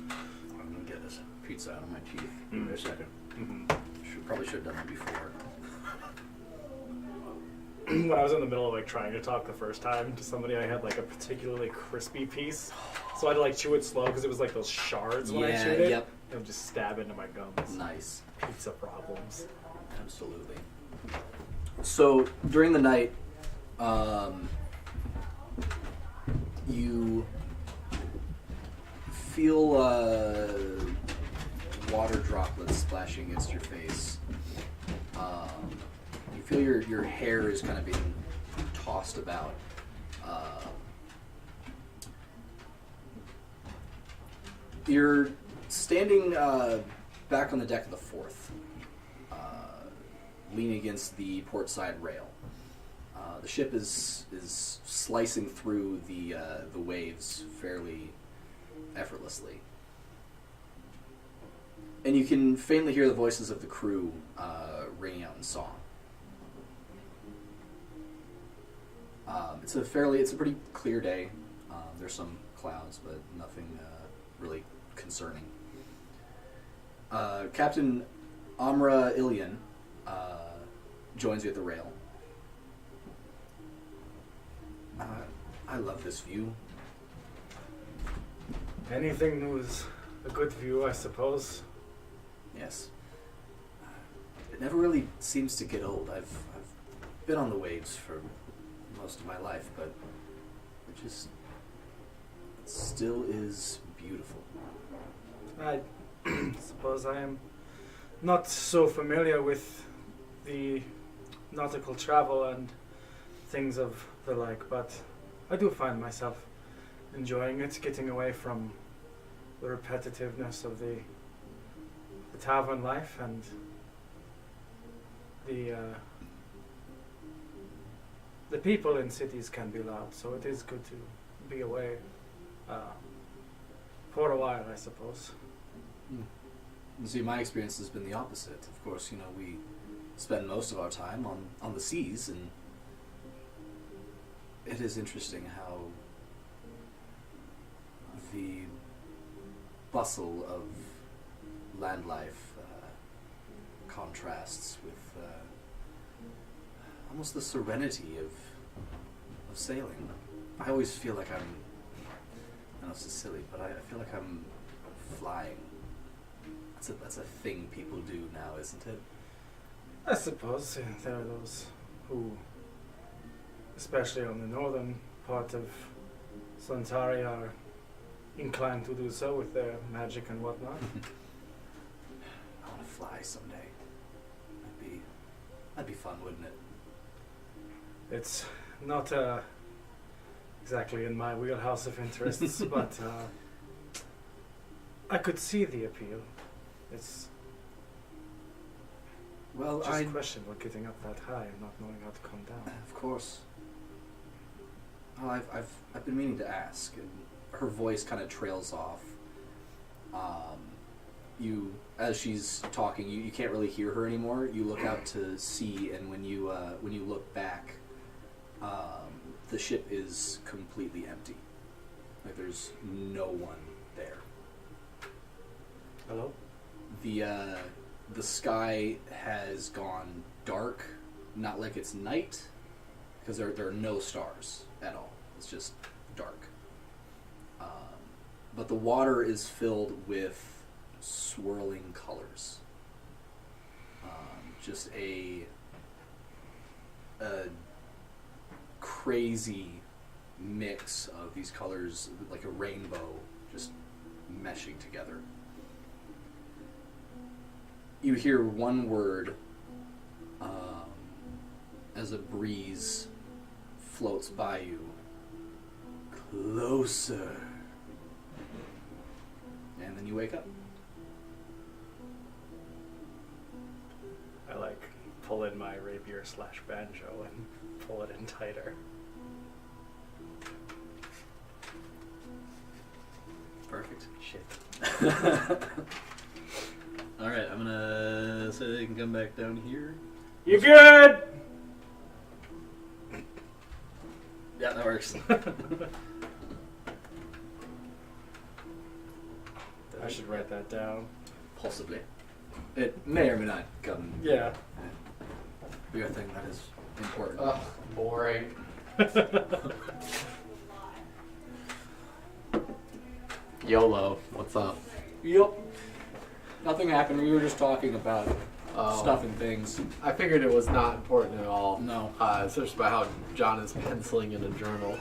I'm gonna get this pizza out of my teeth. Give me a second. Probably should have done that before. When I was in the middle of like trying to talk the first time to somebody, I had like a particularly crispy piece, so I had to like chew it slow because it was like those shards when I Yeah, chewed it. yep. It would just stab into my gums. Nice. Pizza problems. Absolutely. So during the night, you feel water droplets splashing against your face. You feel your hair is kind of being tossed about. You're standing back on the deck of the Fourth, leaning against the port side rail. The ship is slicing through the waves fairly effortlessly, and you can faintly hear the voices of the crew ringing out in song. It's a pretty clear day. There's some clouds, but nothing really concerning. Captain Amra Ilian joins you at the rail. I love this view. Anything new is a good view, I suppose. Yes. It never really seems to get old. I've been on the waves for most of my life, but it still is beautiful. I suppose I am not so familiar with the nautical travel and things of the like, but I do find myself enjoying it, getting away from the repetitiveness of the tavern life and the people in cities can be loud, so it is good to be away for a while, I suppose. You see, my experience has been the opposite. Of course, we spend most of our time on the seas, and it is interesting how the bustle of land life contrasts with almost the serenity of sailing. I always feel like I know this is silly, but I feel like I'm flying. That's a thing people do now, isn't it? I suppose there are those who, especially on the northern part of Santari, are inclined to do so with their magic and whatnot. I want to fly someday. That'd be fun, wouldn't it? It's not exactly in my wheelhouse of interests, but I could see the appeal. It's Well, just a question about getting up that high and not knowing how to come down. Of course. Well, I've been meaning to ask. And her voice kind of trails off. As she's talking, you can't really hear her anymore. You look out to sea, and when you look back, the ship is completely empty. Like there's no one there. Hello? the sky has gone dark, not like it's night, because there are no stars at all. It's just dark. But the water is filled with swirling colors. Just a crazy mix of these colors, like a rainbow, just meshing together. You hear one word as a breeze floats by you. Closer. And then you wake up. I like pull in my rapier / banjo and pull it in tighter. Perfect. Shit. Alright, I'm gonna say they can come back down here. You good? Yeah, that works. I should write that down. Possibly. It may or may not come. Yeah. Be a thing that is important. Ugh, boring. YOLO, what's up? Yep. Nothing happened. We were just talking about Oh. stuff and things. I figured it was not important at all. No. Especially by how John is penciling in a journal.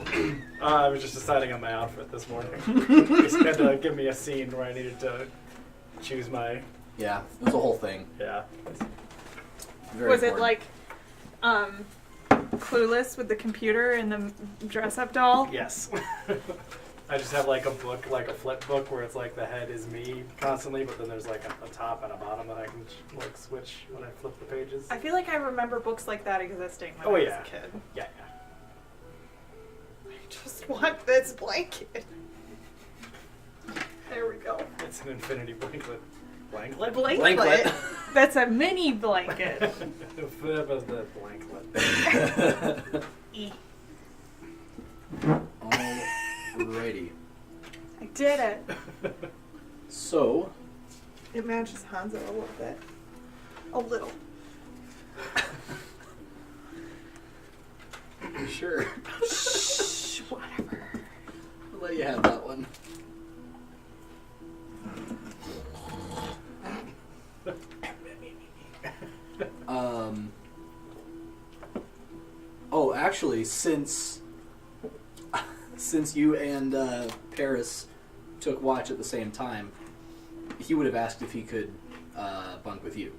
I was just deciding on my outfit this morning. Just had to give me a scene where I needed to choose my... Yeah, it was a whole thing. Yeah. Very Was it important. like Clueless with the computer and the dress-up doll? Yes. I just have like a book, like a flip book, where it's like the head is me constantly, but then there's like a top and a bottom that I can like switch when I flip the pages. I feel like I remember books like that existing when Oh, I was yeah. a kid. Yeah, I just want this blanket. There we go. yeah. It's an infinity blanket. Blanklet? Blanket. That's a mini blanket. Flip is the blanklet. E. Alrighty. I did it. So, It matches Hanzo a little bit. A little. sure. Shh, whatever. I'll let you have that one. Oh, actually, since you and Paris took watch at the same time, he would have asked if he could bunk with you.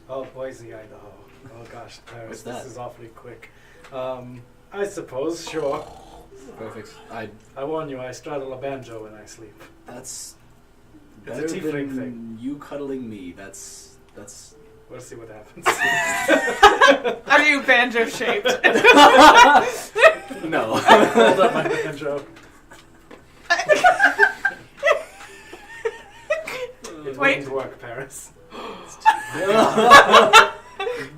Oh, Boise, Idaho. Oh gosh, What's that? this is awfully quick. I suppose, sure. Perfect. I warn you, I straddle a banjo when I sleep. That's It's a better tiefling than thing. you cuddling me. That's We'll see what happens. Are you banjo shaped? no. Hold up my banjo. It Wait. wouldn't work, Paris.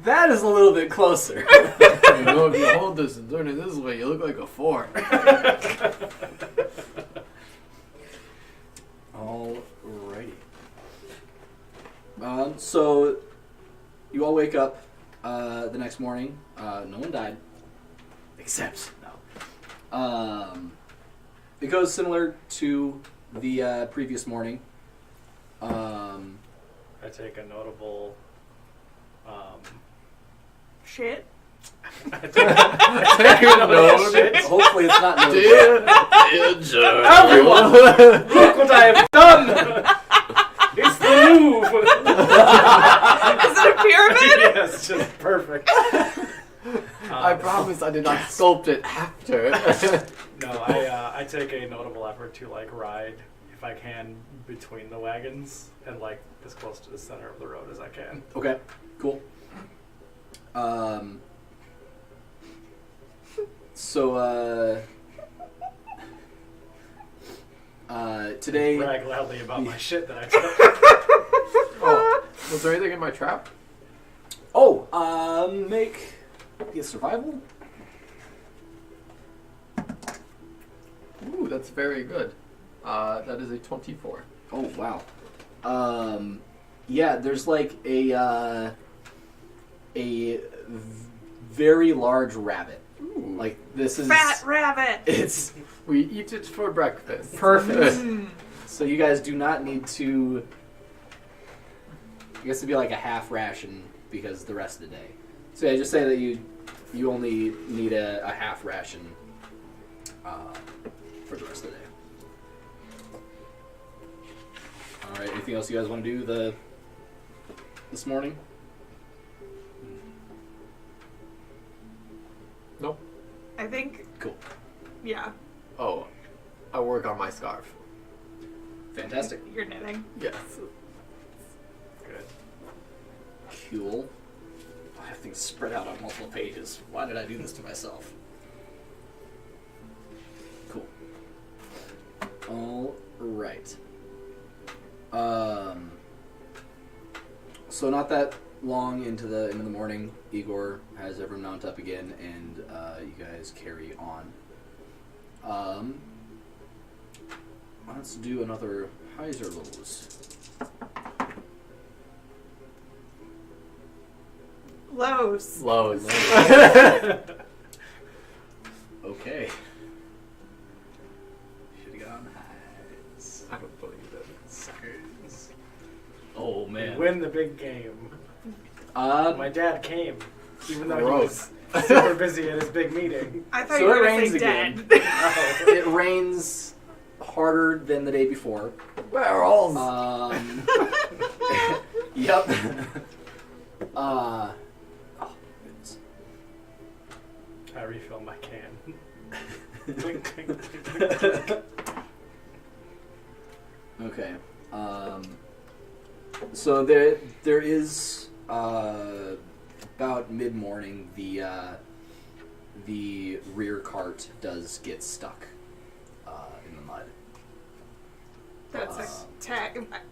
That is a little bit closer. You know, if you hold this and turn it this way, you look like a 4. Alrighty. So you all wake up the next morning. No one died, except no. It goes similar to the previous morning. I take a notable. Shit. I take a notable shit. Hopefully, it's not notable. Dear John. Everyone, look what I have done! It's the Louvre! Is it a pyramid? Yes, just perfect. I promise I did not sculpt it after. No, I take a notable effort to like ride, if I can, between the wagons and like as close to the center of the road as I can. Okay, cool. So today. Brag loudly about my shit that I took. Oh, was there anything in my trap? Oh, make a survival. Ooh, that's very good. That is a 24. Oh wow. Yeah, there's like a very large rabbit. Ooh. Like this is Fat rabbit. It's We eat it for breakfast. perfect. Mm. So you guys do not need to. I guess it'd be like a half ration because the rest of the day. So yeah, just say that you only need a half ration for the rest of the day. All right. Anything else you guys want to do this morning? Nope. I think, Cool. yeah, Oh, I work on my scarf. Fantastic. you're knitting. Yes. Good. Cool. I have things spread out on multiple pages. Why did I do this to myself? Cool. All right. So not that long into the morning, Igor has everyone mount up again, and you guys carry on. Let's do another Heiser Lows. Lowe's. Lowe's. Okay. Should have gone highs. I don't believe it. Suckers. Oh man. Win the big game. My dad came, even though Gross. he was super busy at his big meeting. I thought So you were it going to rains say again. dead. It rains harder than the day before. Barrels. Yep. Oh, goodness. I refill my can. Clink, clink, clink, clink. Okay. So there is about mid-morning the rear cart does get stuck in the mud. That's a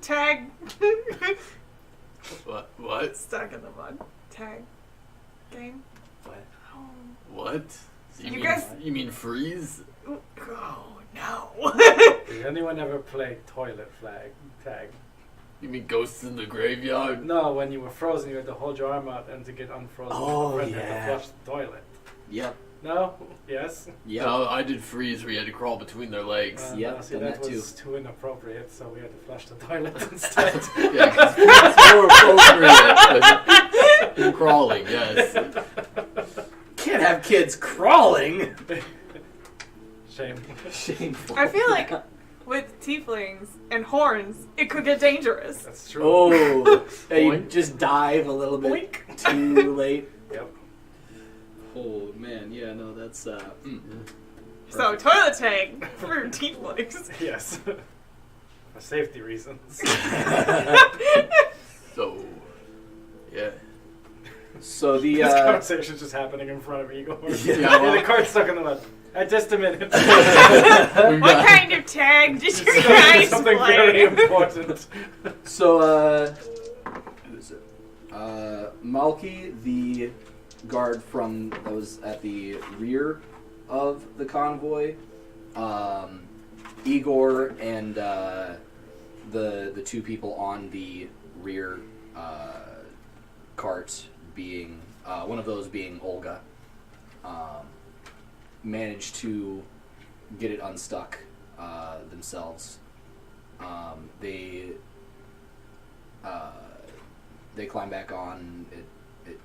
tag. What? Stuck in the mud. Tag game. What? Oh, What? You guys- You mean freeze? oh no. Did anyone ever play toilet flag tag? You mean ghosts in the graveyard? No, when you were frozen, you had to hold your arm out, and to get unfrozen, Oh, you had yeah. to flush the toilet. Yep. No? Yes? Yep. No, I did freeze where you had to crawl between their legs. Yep, no, see, done that that was too inappropriate, so we had to flush the toilet instead. Yeah, 'cause it's more appropriate than crawling, yes. Can't have kids crawling. Shame. Shameful. I feel like with tieflings and horns, it could get dangerous. That's true. Oh, yeah, you Boink. just dive a little bit Boink. too late. Yep. Oh man, yeah, no, that's So perfect. toilet tag for tieflings. Yes. For safety reasons. So, yeah. So the This conversation's just happening in front of Igor. Yeah, well- the cart's stuck in the mud. Just a minute. What kind of tag did you guys Something very play? important. So who is it? Malky, the guard from that was at the rear of the convoy. Igor and the two people on the rear cart, being one of those being Olga, managed to get it unstuck themselves. They climb back on. It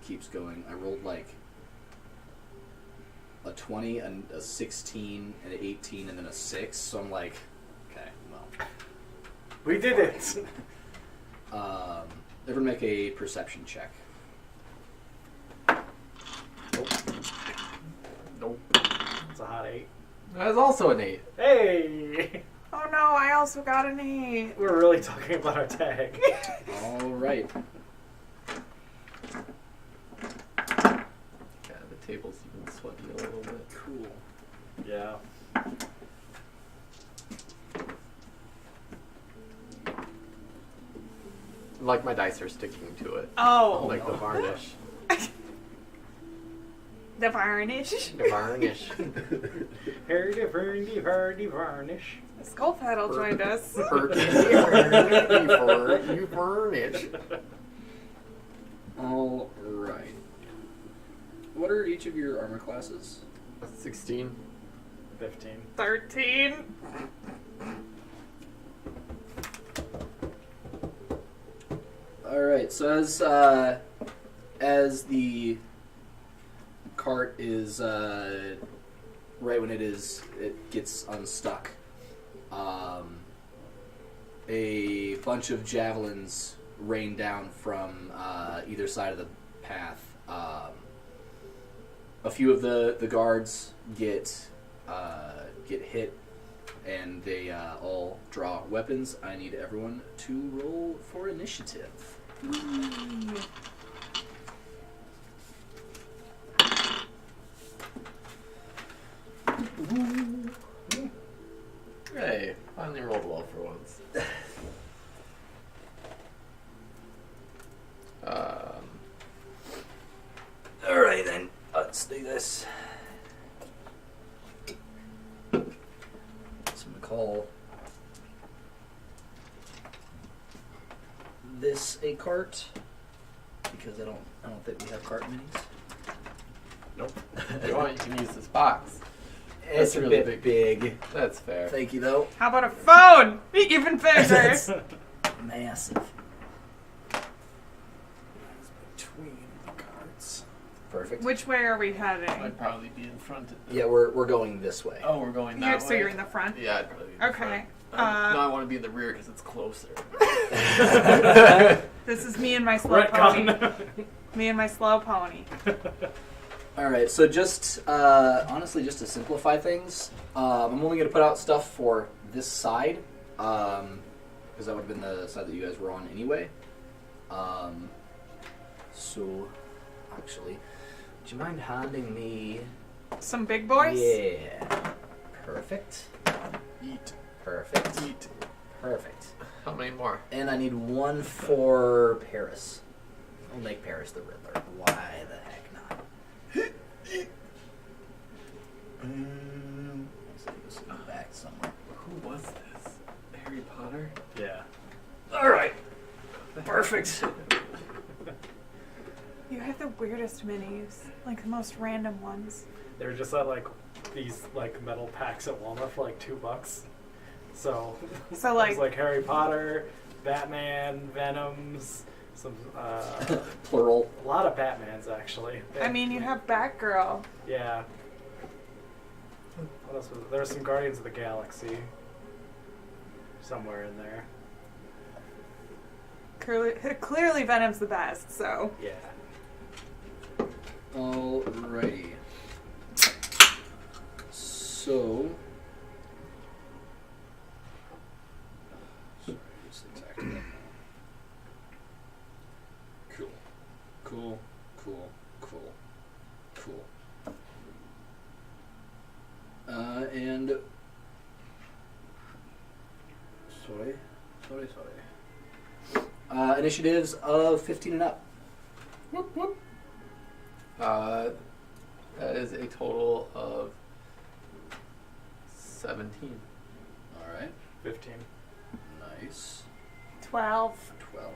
keeps going. I rolled like a 20, and a 16, and an 18, and then a 6. So I'm like, okay, well. We did it. Everyone make a perception check. Nope. It's a hot 8. That's also an 8. Hey! Oh no, I also got an 8. We're really talking about our tag. All right. Yeah, the table's even sweating a little bit. Cool. Yeah. Like my dice are sticking to it. Oh. Like the varnish. The varnish. The varnish. Hardy varnish. Skullfattle joined us. Perky you varnish. All right. What are each of your armor classes? 16. 15. 13. All right. So as the cart is right when it gets unstuck, a bunch of javelins rain down from either side of the path. A few of the guards get hit, and they all draw weapons. I need everyone to roll for initiative. Hey, finally rolled well for once. All right, then. Let's do this. So I'm gonna call this a cart because I don't think we have cart minis. Nope. If you want, you can use this box. It's That's a really bit big. That's fair. Thank you, though. How about a phone? Even bigger. That's massive. Between the cards. Perfect. Which way are we heading? I'd probably be in front of the... Yeah, we're going this way. Oh, we're going that way? So you're in the front? Yeah, I'd probably be in the Okay. front. No, I want to be in the rear because it's closer. This is me and my slow pony. Me and my slow pony. All right, so just honestly, just to simplify things, I'm only going to put out stuff for this side, because that would have been the side that you guys were on anyway. So, actually, would you mind handing me? Some big boys? Yeah. Perfect. Eat. Perfect. Eat. Perfect. How many more? And I need one for Paris. I'll make Paris the Riddler. Why the heck not? Let's go back somewhere. Who was this? Harry Potter? Yeah. All right. Perfect. You have the weirdest minis. Like the most random ones. They were just at like these like metal packs at Walmart for like $2. So So it like, was like Harry Potter, Batman, Venoms, some Plural. a lot of Batmans actually. I mean, you have Batgirl. Yeah. What else was there? Was some Guardians of the Galaxy somewhere in there. Clearly Venom's the best, so. Yeah. Alrighty. So. Sorry, just exactly. Cool. Cool. Cool. Cool. Cool. And. Sorry. Initiatives of 15 and up. Whoop, whoop. That is a total of 17. Alright. 15. Nice. 12. 12.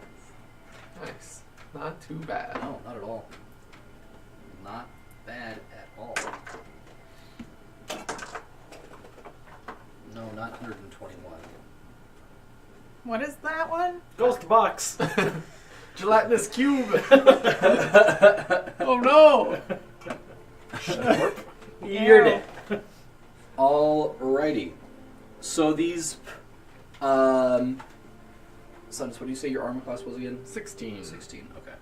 Nice. Not too bad. No, not at all. Not bad at all. No, not 121. What is that one? Ghost box. Gelatinous cube. Oh no. You're Ew. dead. Alrighty. So these, Sons, what do you say your armor class was again? 16. 16. Okay.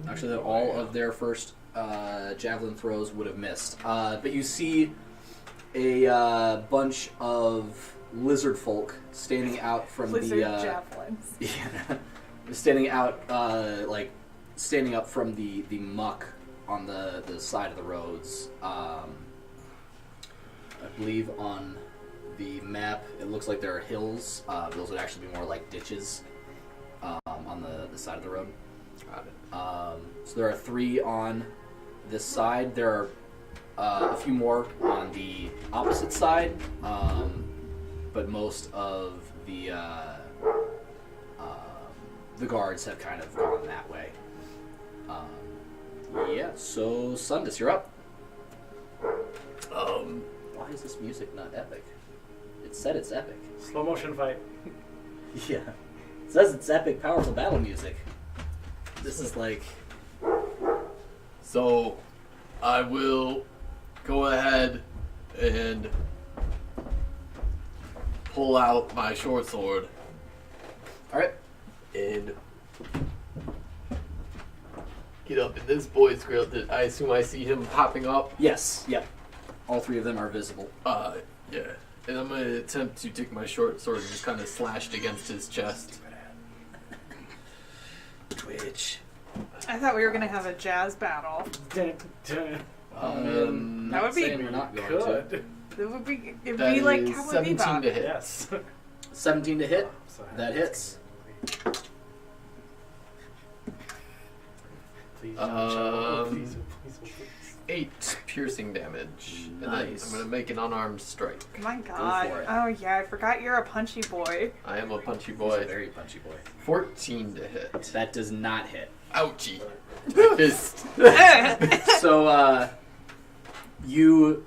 Actually, all of their first javelin throws would have missed. But you see a bunch of lizard folk standing out from Lizard the javelins. yeah, standing out standing up from the muck on the side of the roads. I believe on the map it looks like there are hills. Those would actually be more like ditches on the side of the road. Got it. So there are 3 on this side. There are a few more on the opposite side, but most of the guards have kind of gone that way. Yeah, so Sundus, you're up. Why is this music not epic? It said it's epic. Slow motion fight. Yeah. It says it's epic, powerful battle music. This is like... So, I will go ahead and pull out my short sword Alright. and get up in this boy's grill. I assume I see him popping up. Yes, yep. All 3 of them are visible. Yeah. And I'm going to attempt to take my short sword and just kind of slash it against his chest. Twitch. I thought we were gonna have a jazz battle. That That would be saying we're not going to. Good. It would be. It'd That be like is Cowboy 17 Bebop. to hit. Yes. 17 to hit. I'm so happy That it's hits. gonna be. Please, John, please, please. 8 piercing damage. And then Nice. I'm going to make an unarmed strike. My God. for it. Oh yeah, I forgot you're a punchy boy. I am a punchy He's a boy. very punchy boy. 14 to hit. That does not hit. Ouchie. Fist. So, you,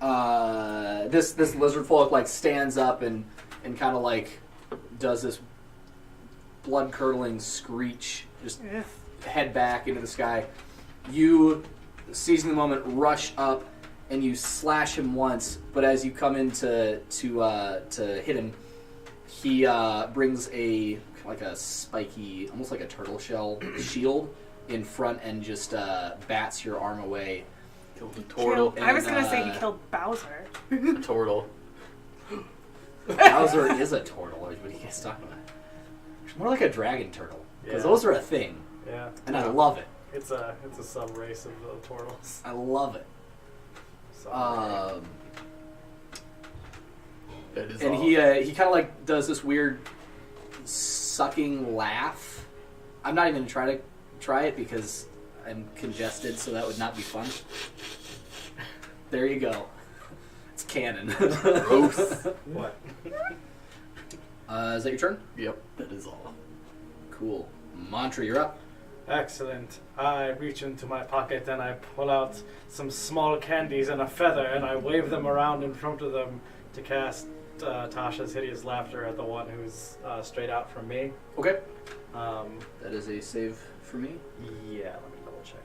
this lizard folk, like, stands up and kind of, like, does this blood-curdling screech, just Ugh. head back into the sky. You, seizing the moment, rush up, and you slash him once, but as you come in to hit him, he brings a spiky, almost like a turtle shell shield in front and just bats your arm away. Killed a turtle. I was gonna And, say he killed Bowser. Turtle. Bowser is a turtle. What are you guys talking about? It's more like a dragon turtle, because Yeah. those are a thing, Yeah. and I love it. It's a sub race of the turtles. I love it. That is And all. he kind of like does this weird sucking laugh. I'm not even gonna try it because I'm congested, so that would not be fun. There you go. It's canon. Gross. What? Is that your turn? Yep, that is all. Cool. Mantra, you're up. Excellent. I reach into my pocket and I pull out some small candies and a feather and I wave them around in front of them to cast Tasha's Hideous Laughter at the one who's straight out from me. Okay. Um, That is a save for me. yeah, let me double check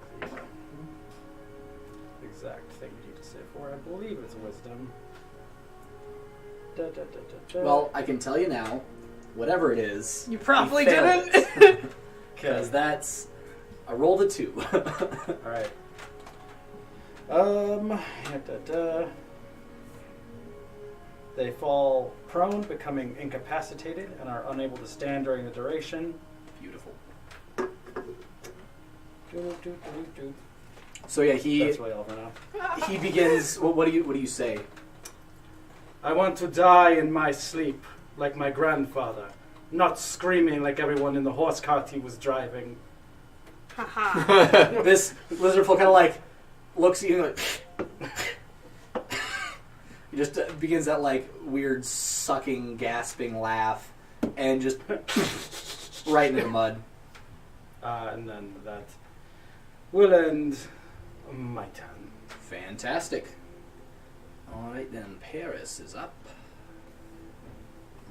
the exact thing you need to save for. I believe it's Wisdom. Da, da, da, da, da. Well, I can tell you now, whatever it is, You probably you failed didn't. it. Okay. Because that's... I rolled a 2. Alright. Da, da, da. They fall prone, becoming incapacitated, and are unable to stand during the duration. Beautiful. Do, do, do, do. So yeah, That's way over now. he begins... What do you say? I want to die in my sleep, like my grandfather, not screaming like everyone in the horse cart he was driving. Haha. This lizard folk kind of like looks at you and like... He just begins that like weird sucking, gasping laugh and just right into the mud. And then that will end my turn. Fantastic. Alright then, Paris is up.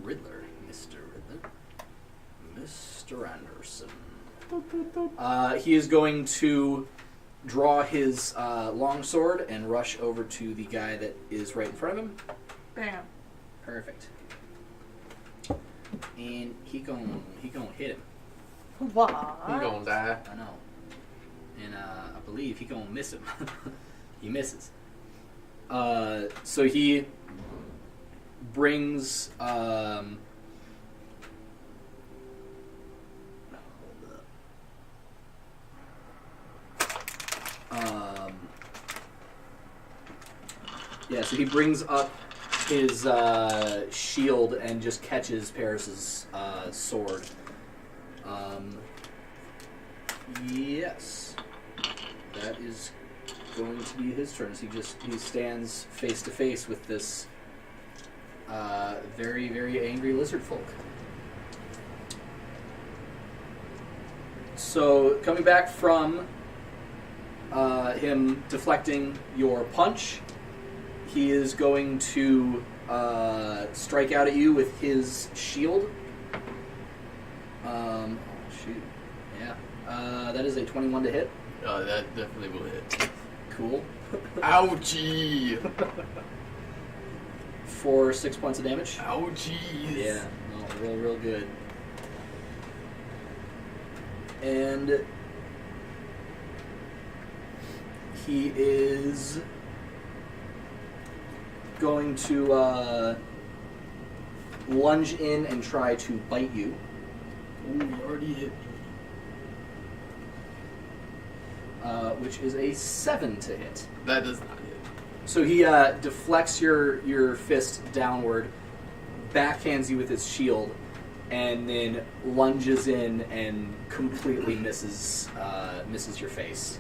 Riddler, Mr. Riddler. Mr. Anderson. He is going to draw his longsword and rush over to the guy that is right in front of him. Bam. Perfect. And he gon' hit him. What? I'm gonna die. I know. And I believe he gonna miss him. He misses. So he brings so he brings up his shield and just catches Paris's sword. Yes. That is going to be his turn. He stands face to face with this very, very angry lizard folk. So, coming back from him deflecting your punch, he is going to strike out at you with his shield. Oh, shoot. Yeah. That is a 21 to hit. That definitely will hit. Cool. Ouchie! For 6 points of damage. Ouchies! Yeah, no, real good. And he is going to lunge in and try to bite you. Ooh, he already hit me. Which is a 7 to hit. That does not hit. So he deflects your fist downward, backhands you with his shield, and then lunges in and completely misses your face.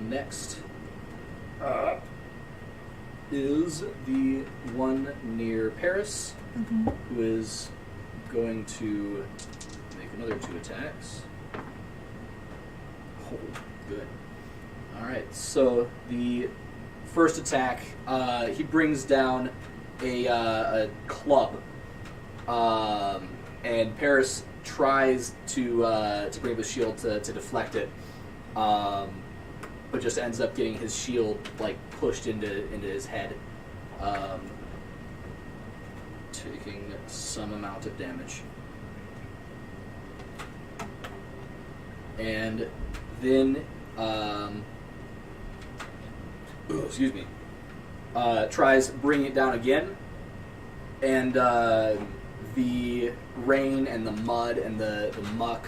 Next is the one near Paris, who is going to make another 2 attacks. Oh, good. Alright, so the first attack, he brings down a club, and Paris tries to bring up his shield to deflect it, but just ends up getting his shield like pushed into his head, taking some amount of damage. And then excuse me, tries bringing it down again, and the rain and the mud and the muck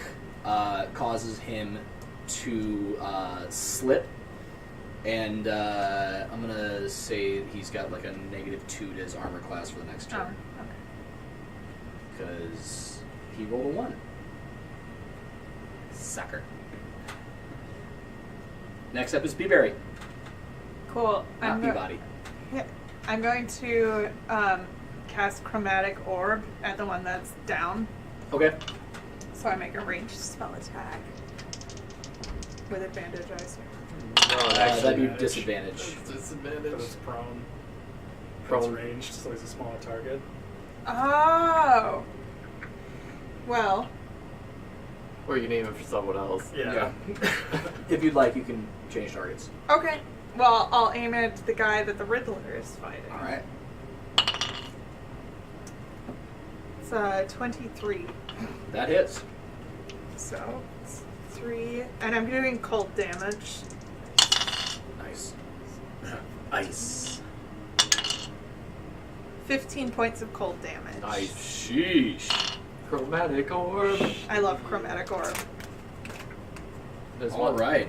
causes him to slip, and I'm gonna say he's got like a -2 to his armor class for the next turn, because he rolled a 1. Sucker. Next up is Peaberry. Cool. Not Peabody. I'm going to cast Chromatic Orb at the one that's down. Okay. So I make a ranged spell attack. With advantage, I assume. No, That'd be advantage. It's disadvantage. But it's prone. Prone. It's ranged, so he's a smaller target. Oh! Well, Or you can aim it for someone else. Yeah. If you'd like, you can change targets. okay. Well, I'll aim at the guy that the Riddler is fighting. All right. It's 23. That hits. So, it's 3. And I'm doing cold damage. Nice. Ice. 15 points of cold damage. Nice. Sheesh. Chromatic orb. I love Chromatic Orb. There's All one. right.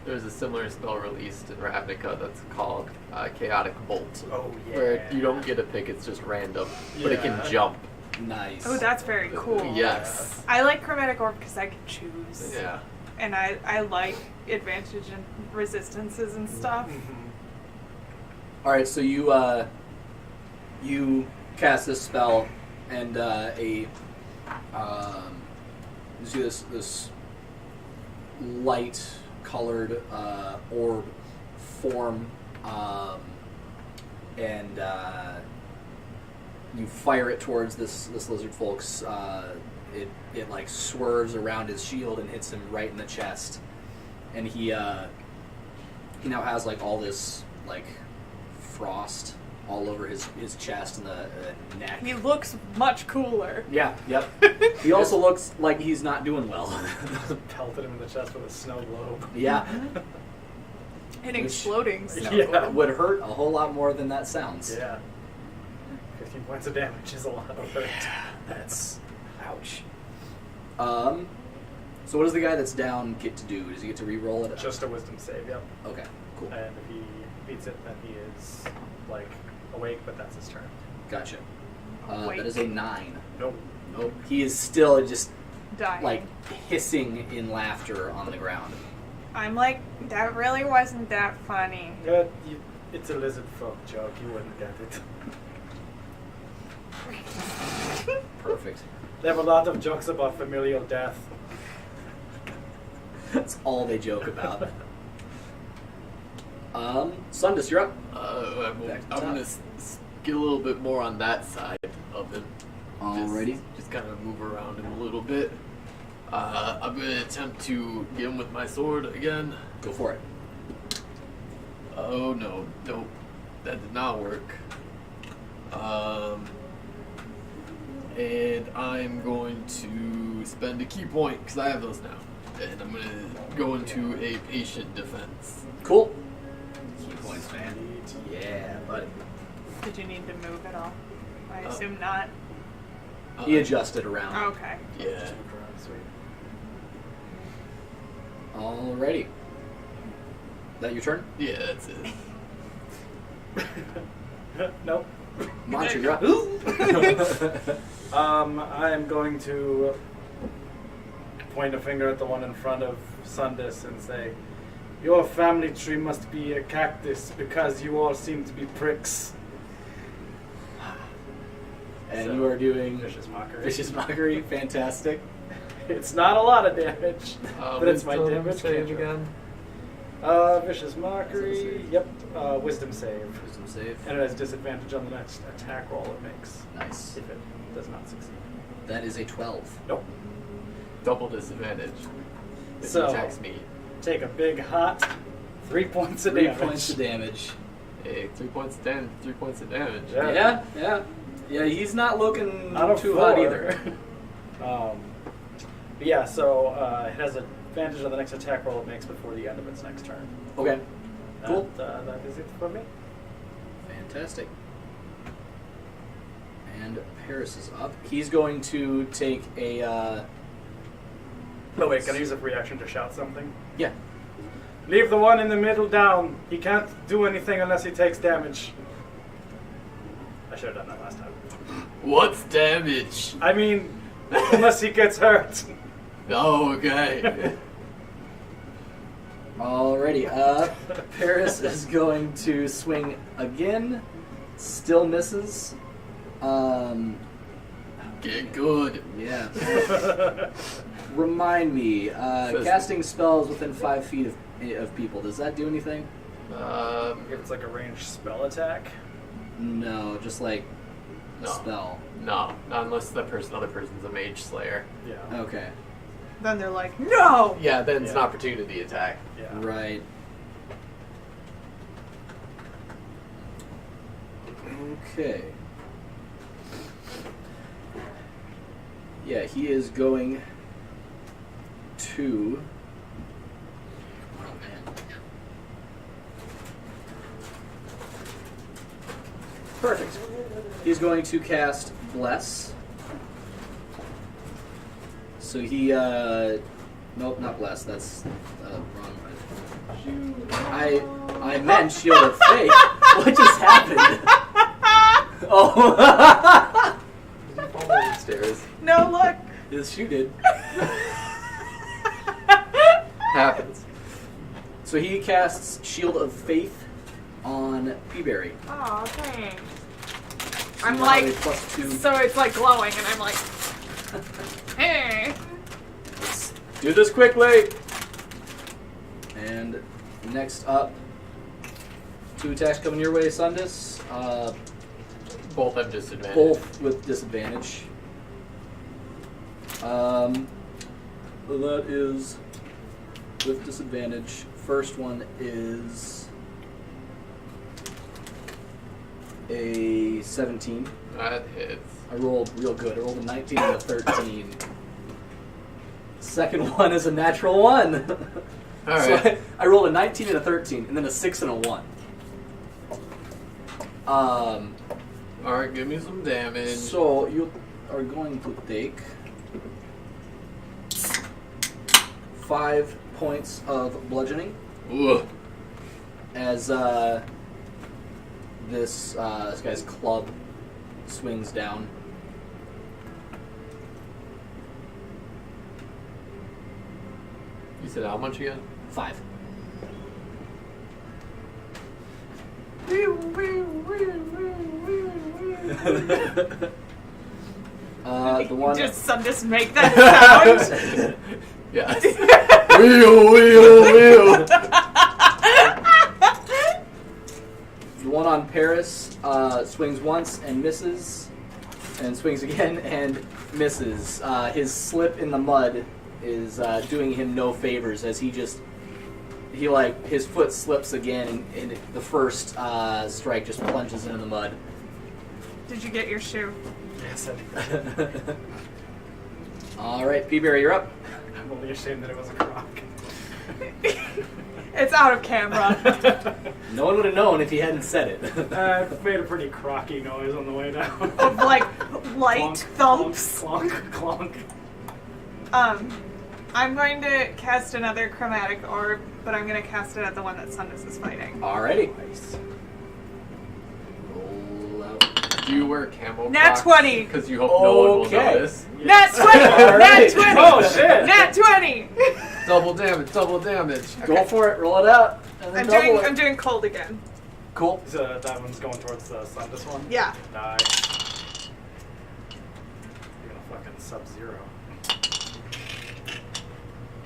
There's a similar spell released in Ravnica that's called Chaotic Bolt. Oh, yeah. Where you don't get a pick, it's just random. But it can Yeah. jump. Nice. Oh, that's very cool. Yes. I like Chromatic Orb because I can choose. Yeah. And I like advantage and resistances and stuff. All right. So you cast this spell, and you see this light colored orb form, and you fire it towards this lizard folk's. It like swerves around his shield and hits him right in the chest, and he now has like all this like frost all over his chest and the neck. He looks much cooler. Yeah, yep. He also looks like he's not doing well. Pelted him in the chest with a snow globe. Yeah. And exploding snow. Yeah. Would hurt a whole lot more than that sounds. Yeah. 15 points of damage is a lot of hurt. That's ouch. So what does the guy that's down get to do? Does he get to re-roll it? Just a wisdom save, yep. Okay, cool. And if he beats it, then he is, like, awake, but that's his turn. Gotcha. Awake. That is a 9. Nope. Nope. He is still just dying. like hissing in laughter on the ground. I'm like, that really wasn't that funny. It's a lizard folk joke. You wouldn't get it. Perfect. They have a lot of jokes about familial death. That's all they joke about. Sundus, you're up. I'm Back to I'm top. gonna get a little bit more on that side of him. Alrighty. Just kind of move around him a little bit. I'm gonna attempt to get him with my sword again. Go for it. Oh no, nope, that did not work. And I'm going to spend a key point because I have those now, and I'm gonna go into a patient defense. Cool. Key points, man. Yeah, buddy. Did you need to move at all? I Oh. assume not. He adjusted around. Okay. Yeah. Sweet. Alrighty. That your turn? Yeah, that's it. Nope. Mantra, you're up. I am going to point a finger at the one in front of Sundus and say, "Your family tree must be a cactus because you all seem to be pricks." And So, you are doing Vicious mockery. Vicious Mockery. Fantastic. It's not a lot of damage, but it's my Wisdom damage save cantrip. again. Vicious mockery. Wisdom Yep. Wisdom save. Wisdom save. And it has disadvantage on the next attack roll it makes Nice. if it does not succeed. That is a 12. Nope. Double disadvantage. If So- he attacks me. Take a big hot 3 points of 3 damage. points of damage. Hey, 3 points of damage. 3 points of damage. Yeah. Yeah, he's not looking Out of too 4. hot either. But yeah, so it has advantage on the next attack roll it makes before the end of its next turn. Okay. Cool. That is it for me. Fantastic. And Paris is up. He's going to take a, Oh wait, can I use a reaction to shout something? yeah. Leave the one in the middle down. He can't do anything unless he takes damage. I should have done that last time. What's damage? I mean, unless he gets hurt. Oh, okay. Alrighty, Paris is going to swing again. Still misses. Get good. Yeah. Remind me, casting spells within 5 feet of people, does that do anything? If it's like a ranged spell attack. No, just like No. spell. No, not unless the other person's a mage slayer. Yeah. Okay. Then they're like, no! Yeah, then it's an Yeah. opportunity attack. Yeah. Right. Okay. Yeah, he is going to. Oh man. Perfect. He's going to cast Bless. So he, nope, not Bless. That's wrong. I meant Shield of Faith. What just happened? Oh. Stairs. No, look! Yes, you did. Happens. So he casts Shield of Faith on Peaberry. Oh, thanks. So I'm now like- a +2. So it's like glowing, and I'm like, hey! Let's do this quickly. And next up, 2 attacks coming your way, Sundus. Both have disadvantage. Both with disadvantage. That is with disadvantage. First one is a 17. That hits. I rolled real good. I rolled a 19 and a 13. Second one is a natural 1. All So right. I rolled a 19 and a 13, and then a 6 and a 1. All right, give me some damage. So you are going to take 5 points of bludgeoning Ugh. as this guy's club swings down. said how much again? 5. The one. Just Sundus make that sound. Yes. Wheel, wheel, wheel. The one on Paris swings once and misses, and swings again and misses. His slip in the mud is doing him no favors as his foot slips again, and the first strike just plunges into the mud. Did you get your shoe? Yes, I did. All right, Peaberry, you're up. I'm only ashamed that it was a croc. It's out of camera. No one would have known if he hadn't said it. I made a pretty crocky noise on the way down. Of like light Clonk, thumps. Clonk, clonk, clonk. I'm going to cast another chromatic orb, but I'm going to cast it at the one that Sundus is fighting. Alrighty. Roll out. Do you wear camo? Nat 20. Because you hope no one will Okay. notice. Nat 20! Nat 20! Oh shit! Nat 20! Double damage, double damage. Go for it. Roll it out. And then double it. I'm doing cold again. Cool. So that one's going towards the sun. This one. Yeah. Die. You're gonna fucking Sub-Zero.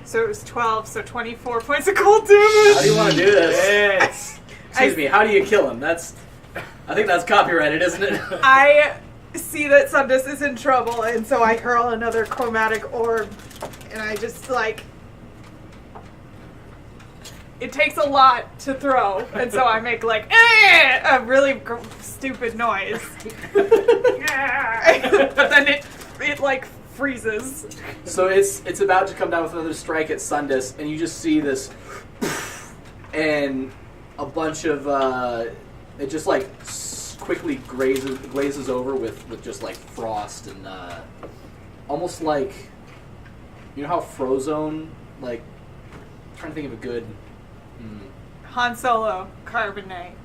So it was 12, so 24 points of cold damage. How do you want to do this? Yes. Excuse me. How do you kill him? I think that's copyrighted, isn't it? I see that Sundus is in trouble, and so I hurl another chromatic orb, and I just it takes a lot to throw, and so I make a really stupid noise. But then it freezes. So it's about to come down with another strike at Sundus, and you just see this, and a bunch of it just quickly glazes over with just frost and almost like, you know how Frozone, I'm trying to think of a good. Han Solo, carbonate.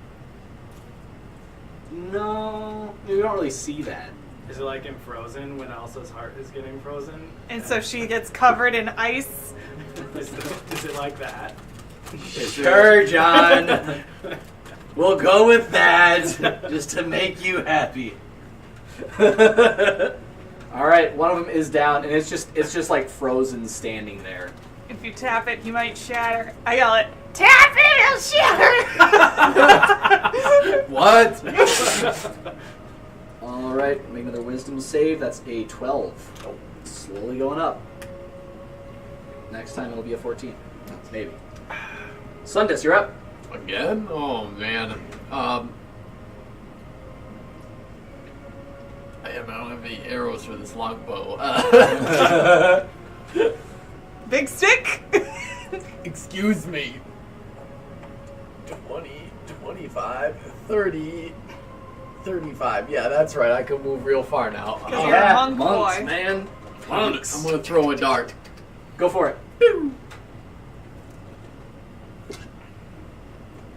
No, you don't really see that. Is it like in Frozen when Elsa's heart is getting frozen? And so she gets covered in ice. Is it like that? Sure, John. We'll go with that, just to make you happy. All right, one of them is down, and it's just like frozen, standing there. If you tap it, he might shatter. I yell it, tap it, it'll shatter! What? All right, make another wisdom save. That's a 12. Oh, slowly going up. Next time it'll be a 14. Maybe. Sundus, you're up. Again? Oh man. I don't have any arrows for this longbow. Big stick? Excuse me. 20, 25, 30, 35. Yeah, that's right. I can move real far now. Because you're a monk monks, boy. man. I'm Monks. gonna throw a dart. Go for it.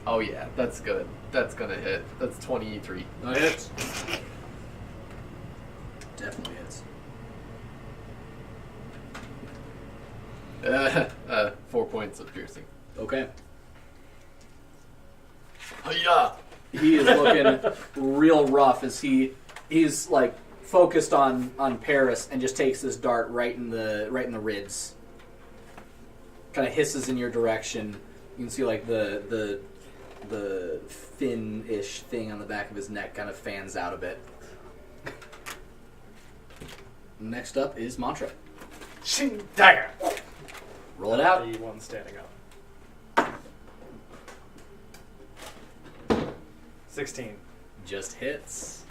Oh yeah, that's good. That's gonna hit. That's 23. That hits. Definitely hits. 4 points of piercing. Okay. Hiya! He is looking real rough as he's focused on Paris and just takes this dart right in the ribs. Kind of hisses in your direction. You can see the fin-ish thing on the back of his neck kind of fans out a bit. Next up is Mantra. Shing dagger. Roll it out. The one standing up. 16. Just hits.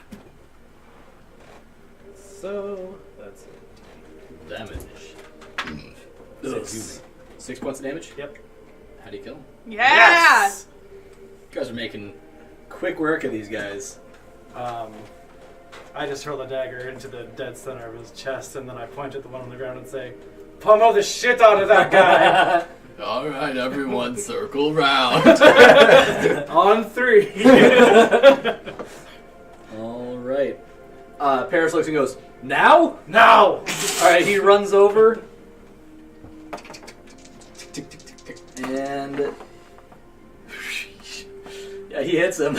So that's Damage. Six. 6 points of damage? Yep. How do you kill him? Yeah! Yes! You guys are making quick work of these guys. I just hurl the dagger into the dead center of his chest, and then I point at the one on the ground and say, "Pummel the shit out of that guy!" Alright, everyone, circle round. On 3. All right. Paris looks and goes, "Now?" Now! All right, he runs over. And yeah, he hits him.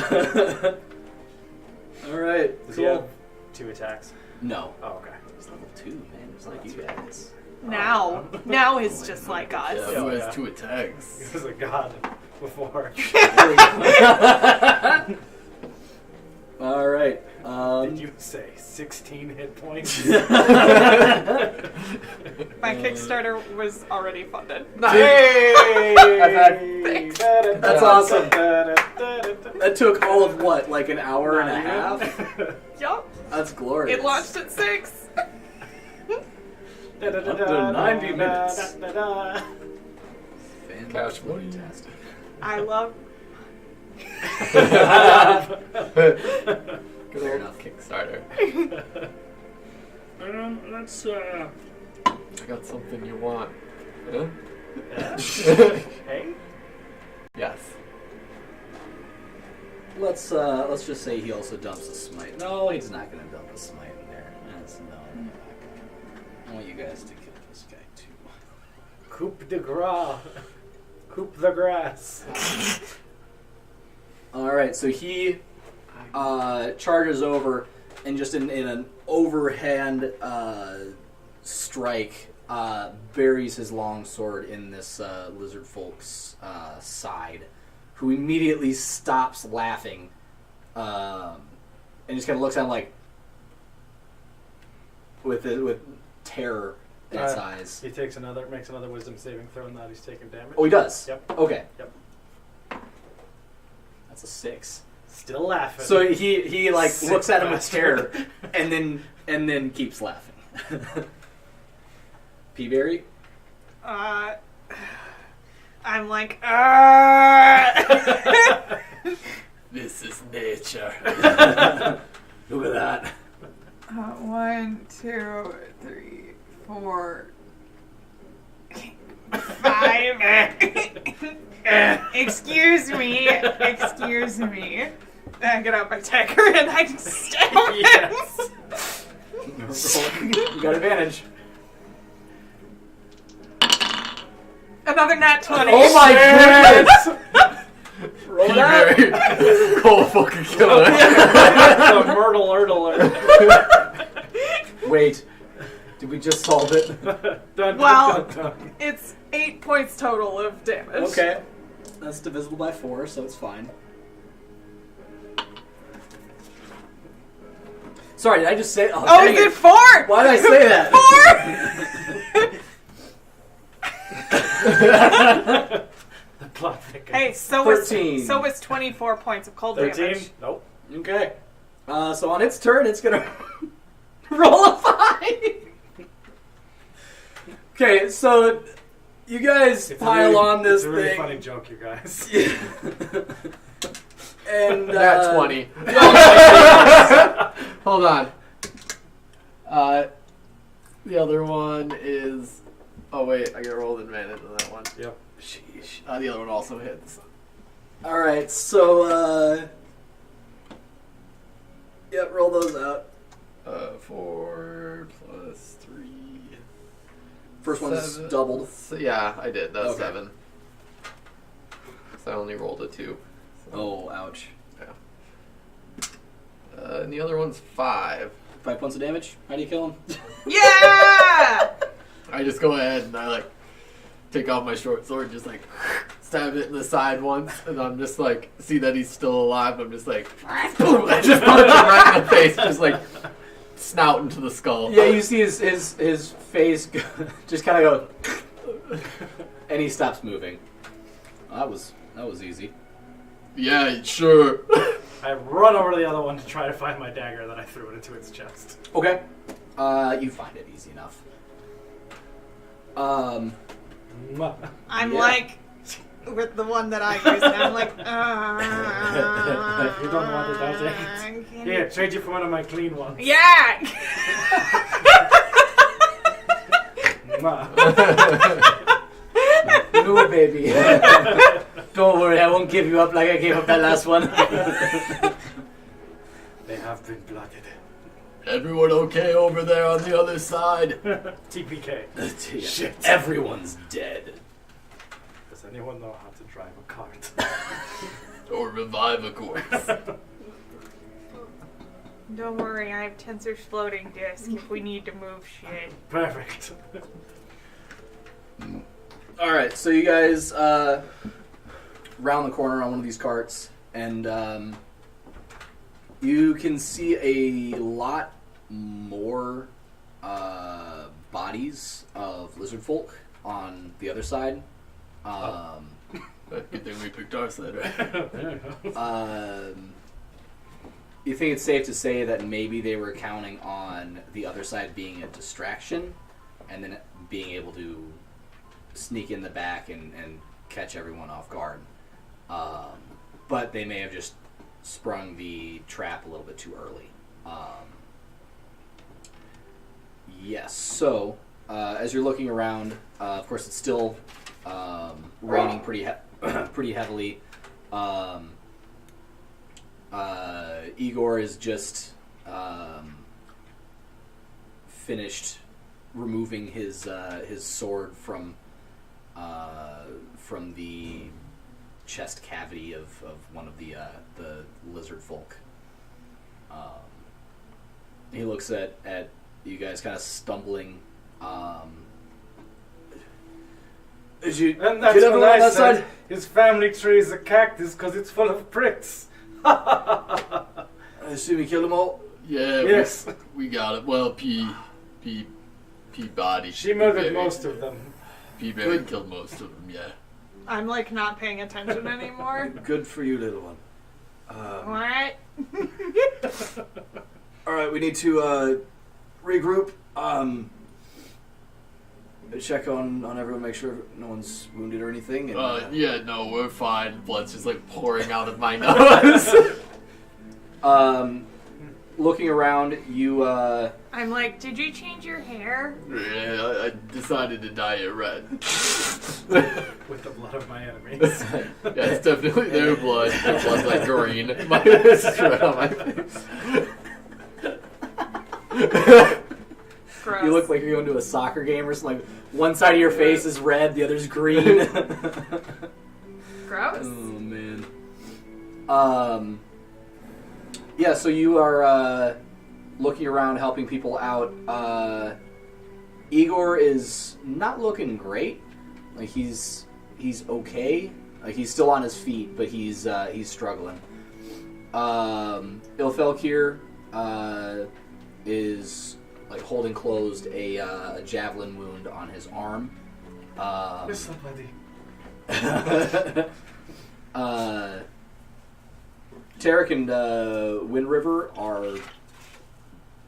All right, Does he have 2 attacks? No, Oh, okay. he's level 2, man. Just like you guys. Now he's just like us. Yeah, who yeah. has 2 attacks? He was a god before. All right. Did you say 16 hit points? My Kickstarter was already funded. Hey! I've had- Thanks. That's awesome. That took all of what, like an hour and a half? Yup. That's glorious. It launched at 6. Under 90 minutes. Cash money. Fantastic. I love. Good old enough Kickstarter. Let's I got something you want. Huh? Hey? Yes. let's just say he also dumps a smite. No, he's not gonna dump a smite in there. That's no. I want you guys to kill this guy too. Coupe de gras. Coupe the grass. Alright, so he charges over and just in an overhand strike buries his long sword in this lizard folk's side, who immediately stops laughing and just kind of looks at him like with terror in its eyes. He makes another wisdom saving throw, and now he's taking damage. Oh, he does? Yep. Okay. Yep. That's a 6. Still laughing. So he like Sick looks at him with bastard. terror and then keeps laughing. Peaberry? I'm like, This is nature. Look at that. 1, 2, 3, 4, 5. Excuse me. Then I get out my dagger and I stab him. Yes. You got advantage. Another nat 20. Oh my goodness! Roll that. Cold fucking killer. The Myrtle alert. Wait, did we just solve it? Dun, Well- dun, dun. It's 8 points total of damage. Okay. That's divisible by 4, so it's fine. Sorry, did I just say... Oh, dang is it 4? Why did I say that? 4? The plot thickens. Hey, so 13. was 24 points of cold 13? damage. Nope. Okay. So on its turn, it's gonna roll a 5. Okay, so you guys It's pile on this it's a really thing. funny joke, you guys. And Nat 20. Hold on. The other one is. Oh wait, I get rolled advantage on that one. Yep. Sheesh. The other one also hits. All right, so yep, roll those out. 4 plus 3. First one's 7. doubled. So, yeah, I did. That was Okay. 7. So I only rolled a 2. So, Oh, ouch. yeah. And the other one's 5. 5 points of damage. How do you kill him? Yeah! I just go ahead and I take out my short sword, just stab it in the side once, and I'm just see that he's still alive. I'm just boom! I just punch him right in the face, just snout into the skull. Yeah, you see his face just kind of go, and he stops moving. That was easy. Yeah, sure. I run over to the other one to try to find my dagger, then I threw it into its chest. Okay. You find it easy enough. Mwah. I'm Yeah. with the one that I used, and I'm like, If you don't want it, I'll take it. Here, trade you for one of my clean ones. Yeah! Mwah. No, baby. Don't worry, I won't give you up like I gave up that last one. They have been blooded. Everyone okay over there on the other side? TPK. Shit. Everyone's dead. Does anyone know how to drive a cart? Or revive a corpse. Don't worry, I have Tensor's floating disk if we need to move shit. Perfect. All right, so you guys round the corner on one of these carts, and you can see a lot more bodies of lizard folk on the other side. Good thing we picked our side, right? You think it's safe to say that maybe they were counting on the other side being a distraction, and then being able to sneak in the back and catch everyone off guard. But they may have just sprung the trap a little bit too early. Yes, so as you're looking around, of course it's still raining pretty heavily. Igor is just finished removing his sword from the chest cavity of one of the lizard folk. He looks at you guys kind of stumbling. As you And that's get when everyone I on that said side. his family tree is a cactus because it's full of pricks. I assume you killed them all. Yeah, Yes. we got it. Well, P body. She murdered most of them. P Berry killed most of them. Yeah. I'm like not paying attention anymore. Good for you, little one. What? All right, we need to regroup. Check on everyone, make sure no one's wounded or anything. And, Yeah, no, we're fine. Blood's just like pouring out of my nose. Looking around, you I'm like, did you change your hair? Yeah, I decided to dye it red. With the blood of my enemies. Yeah, it's definitely their blood. Their blood's like green. Mine is red on my face. Gross. you look like you're going to a soccer game or something. Like one side of your face is red, the other's green. Gross. Oh man. Yeah, so you are looking around, helping people out. Igor is not looking great. Like he's okay. Like he's still on his feet, but he's struggling. Ilfelkir is like holding closed a javelin wound on his arm. Listen, buddy. Tarek and Wind River are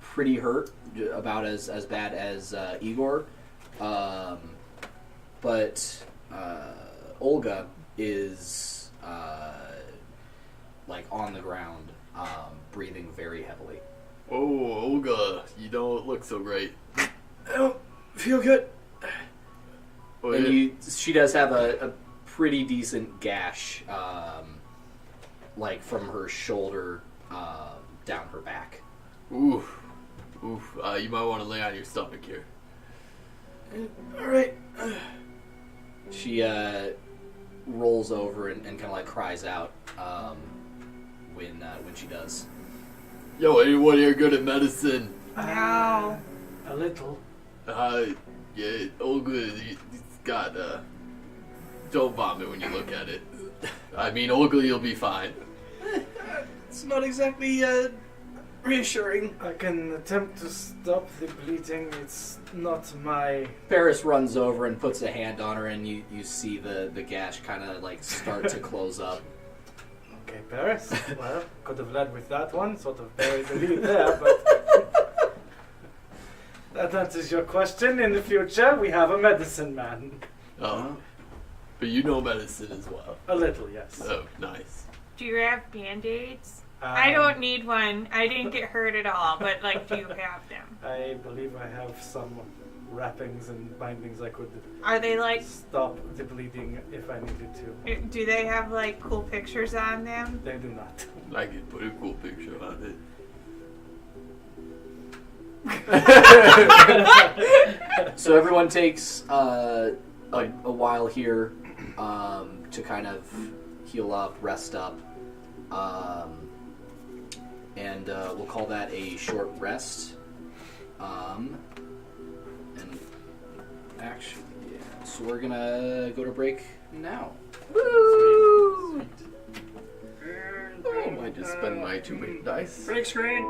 pretty hurt, about as bad as Igor. But Olga is like on the ground, breathing very heavily. Oh, Olga, you don't look so great. I don't feel good. Oh, And she does have a pretty decent gash, like from her shoulder down her back. Oof. You might want to lay on your stomach here. All right. She rolls over and kind of like cries out when she does. Yo, anyone here good at medicine? No. A little. Yeah, Olga, it's got, don't vomit when you look at it. I mean, Olga, you'll be fine. It's not exactly reassuring. I can attempt to stop the bleeding. It's not my... Paris runs over and puts a hand on her, and you see the gash kind of like start to close up. Okay, Paris. Well, could have led with that one. Sort of buried the lead there, but... That answers your question. In the future, we have a medicine man. Oh. But you know medicine as well. A little, yes. Oh, nice. Do you have band-aids? I don't need one. I didn't get hurt at all, but like, do you have them? I believe I have some wrappings and bindings I could Are they like, stop the bleeding if I needed to. do they have like cool pictures on them? They do not. I could put a cool picture on it. So everyone takes a while here to kind of heal up, rest up, and we'll call that a short rest. And actually, yeah. So we're gonna go to break now. Woo! Oh, I just spend my 2 weight dice. Break screen.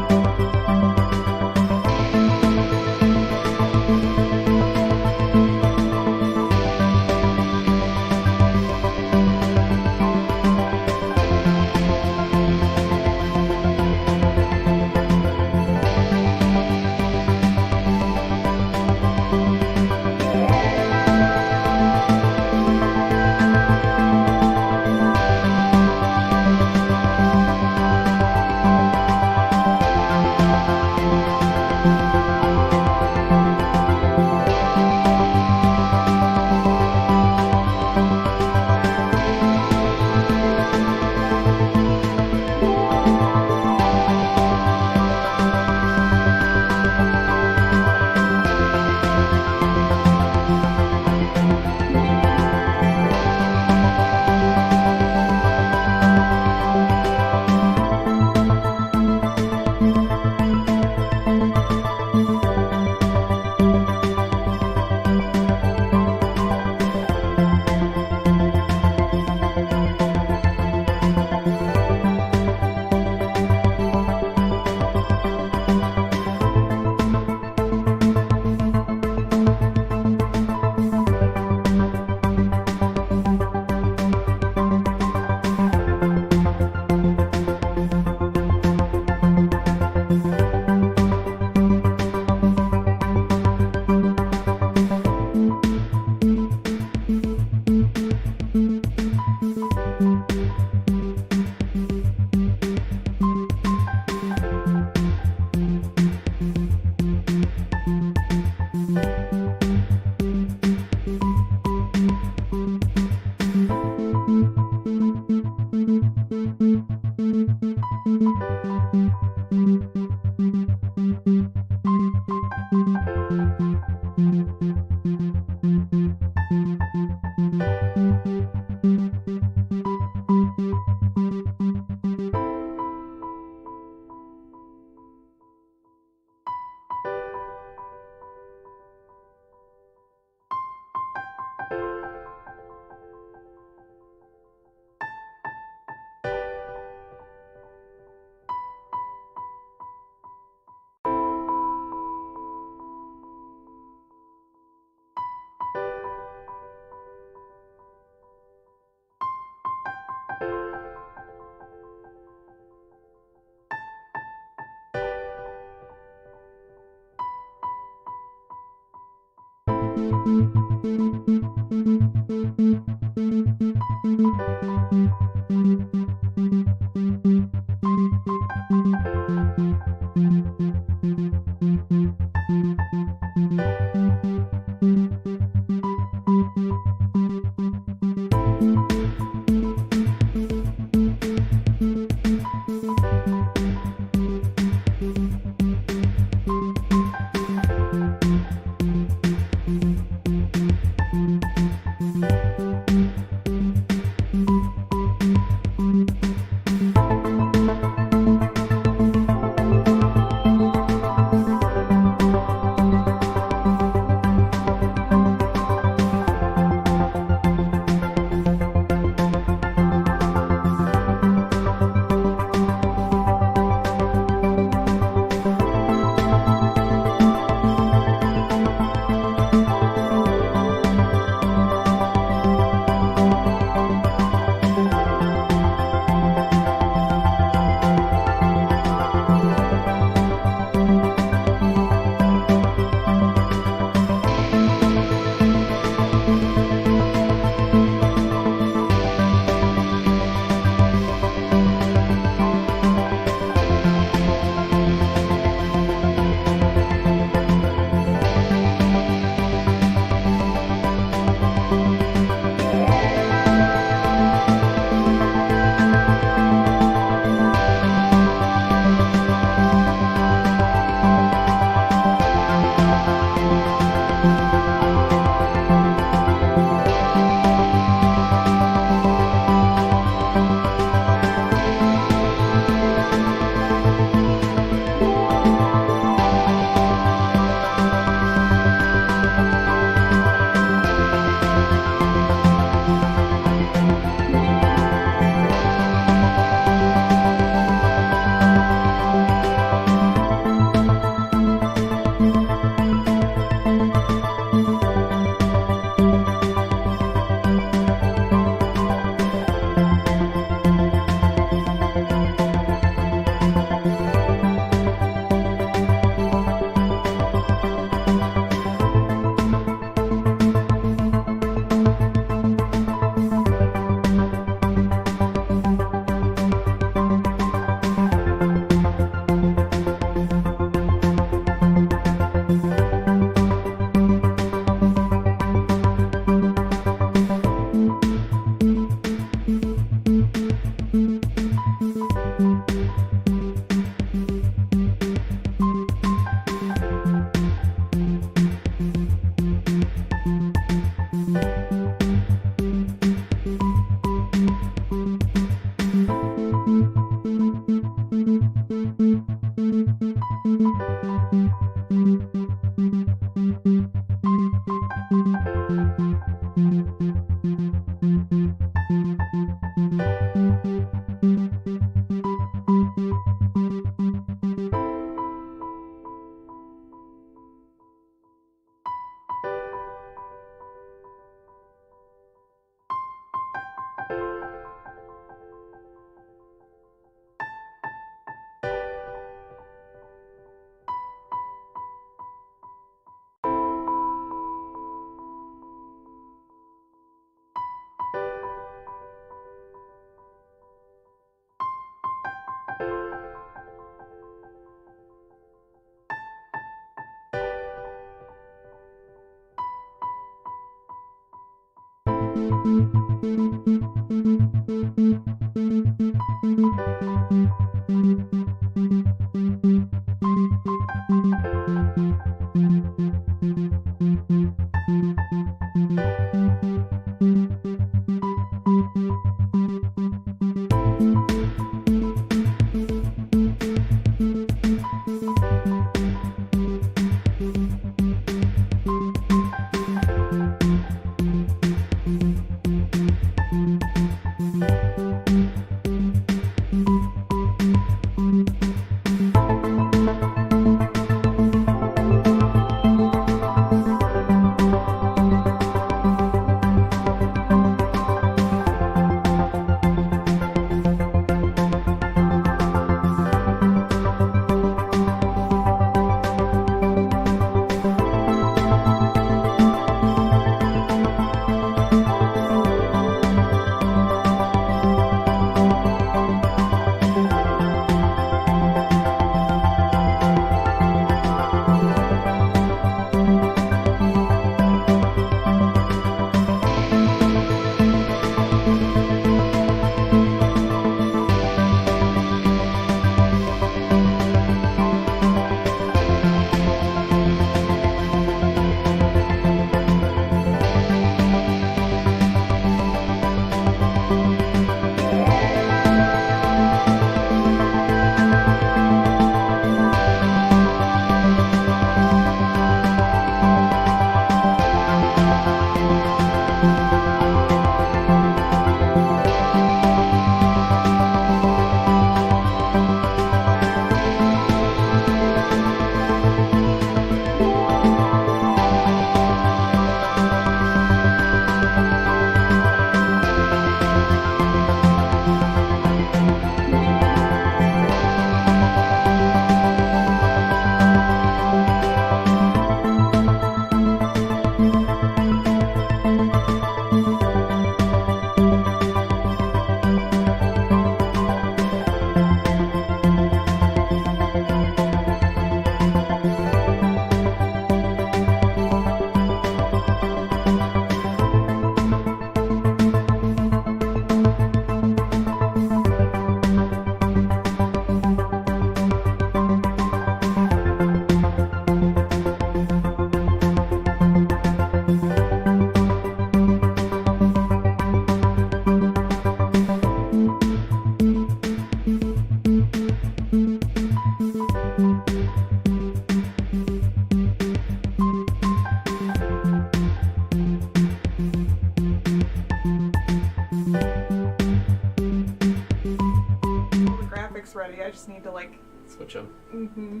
ready. I just need to like switch them. Mm-hmm.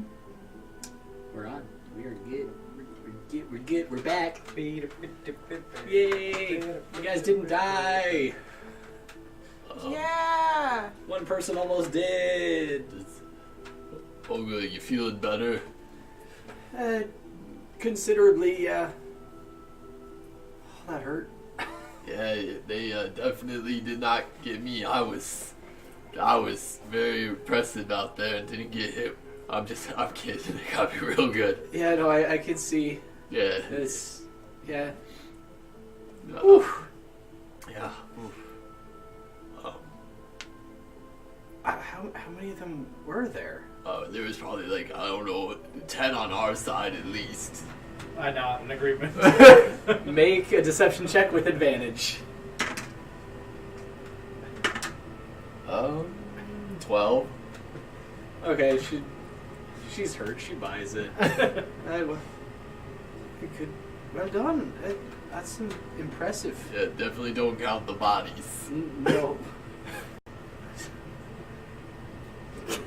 We're on. We are good. We're good. We're back. Yay! You guys didn't die. Yeah. One person almost did. Olga, you feeling better? Considerably, yeah. Oh, that hurt. Yeah, they definitely did not get me. I was very impressive out there and didn't get hit. I'm kidding. They got me real good. Yeah, no, I could see. Yeah. It's, yeah. Oof. Yeah. Oof. How many of them were there? There was probably like, I don't know, 10 on our side at least. I nod in agreement. Make a deception check with advantage. 12. Okay, she's hurt. She buys it. Well done. That's impressive. Yeah, definitely don't count the bodies. No.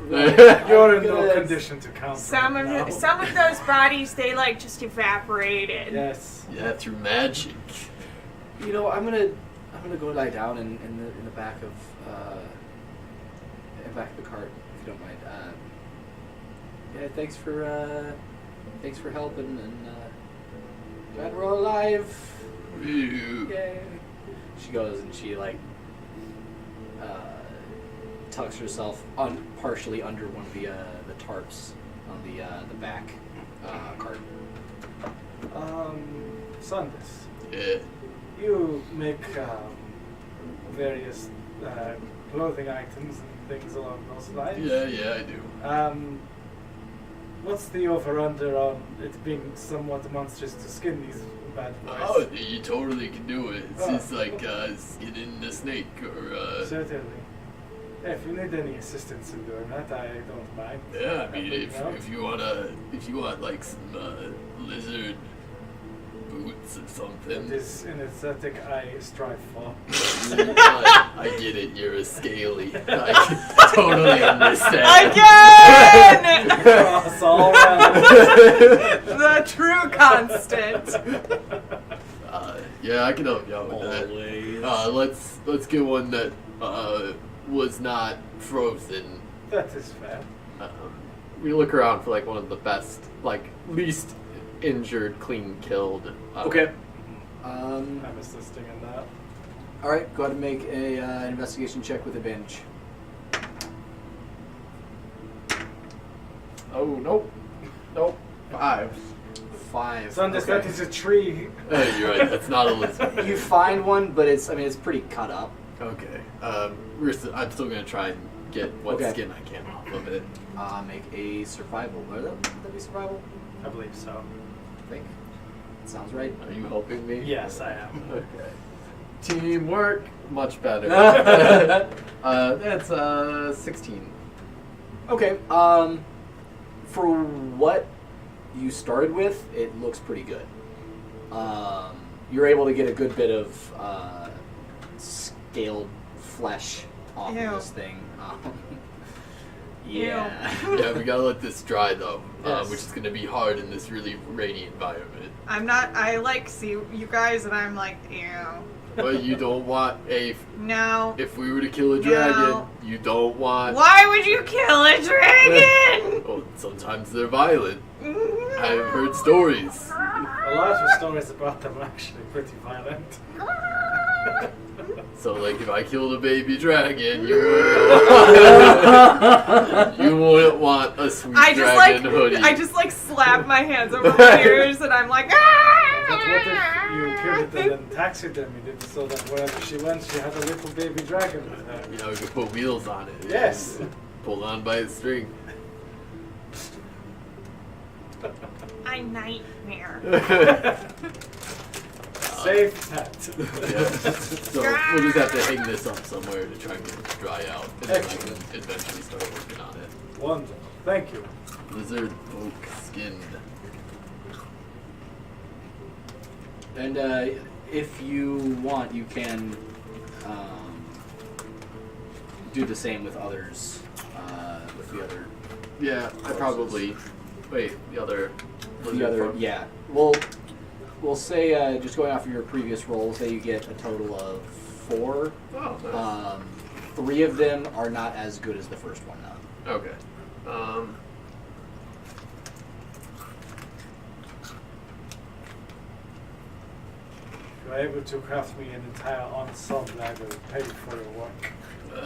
You're in no condition to count. Some of those bodies, they like just evaporated. Yes. Yeah, through magic. You know, I'm gonna gonna go lie down in the back of the cart, if you don't mind. Yeah, thanks for helping, and glad we're all alive. Yay! She goes and she tucks herself partially under one of the tarps on the back cart. Sandus, Yeah. you make various clothing items and things along those lines. Yeah, I do. What's the over-under on it being somewhat monstrous to skin these bad boys? Oh, you totally can do it. It's Oh. just like skinning a snake or Certainly. If you need any assistance in doing that, I don't mind. yeah. I mean, Helping out. if you want like some lizard boots or something. It is an aesthetic I strive for. I get it. You're a scaly. I totally understand. Again! Cross all around. The true constant. Yeah, I can help you out with that. Let's get one that was not frozen. That is fair. We look around for like one of the best, like least injured, clean killed. Okay. I'm assisting in that. All right. Go ahead and make an investigation check with advantage. Oh nope. 5. 5. Sandus, Okay. that is a tree. You're right. That's not a lizard. You find one, but it's pretty cut up. Okay. I'm still gonna try and get what Okay. skin I can off of it. Make a survival. Would that be survival? I believe so. I think. Sounds right. Are you helping me? Yes, I am. Okay. Teamwork, much better. That's 16. Okay. For what you started with, it looks pretty good. You're able to get a good bit of scaled flesh off Ew. of this thing. Yeah. Yeah, we gotta let this dry though, Yes. which is gonna be hard in this really rainy environment. I like see you guys and I'm like, ew. But you don't want No. if we were to kill a dragon, No. you don't want. Why would you kill a dragon? Well, sometimes they're violent. I've heard stories. A lot of stories about them are actually pretty violent. So, like, if I killed a baby dragon, you wouldn't want a sweet dragon hoodie. I just like slap my hands over my ears and I'm like, ah! But what if you killed it and then taxidermied it so that wherever she went, she had a little baby dragon with her? You know, we could put wheels on it. Yes. Pulled on by a string. I nightmare. Save that. Yeah. So we'll just have to hang this up somewhere to try and get it to dry out, and then I can Excellent. eventually start working on it. Wonderful. Thank you. Lizard oak skinned. And if you want, you can do the same with others. With the other. Yeah, I probably. Wait, the other. Yeah. We'll say just going off of your previous rolls, say you get a total of 4. Oh, nice. 3 of them are not as good as the first one, though. Okay. If you're able to craft me an entire ensemble, I will pay for your work.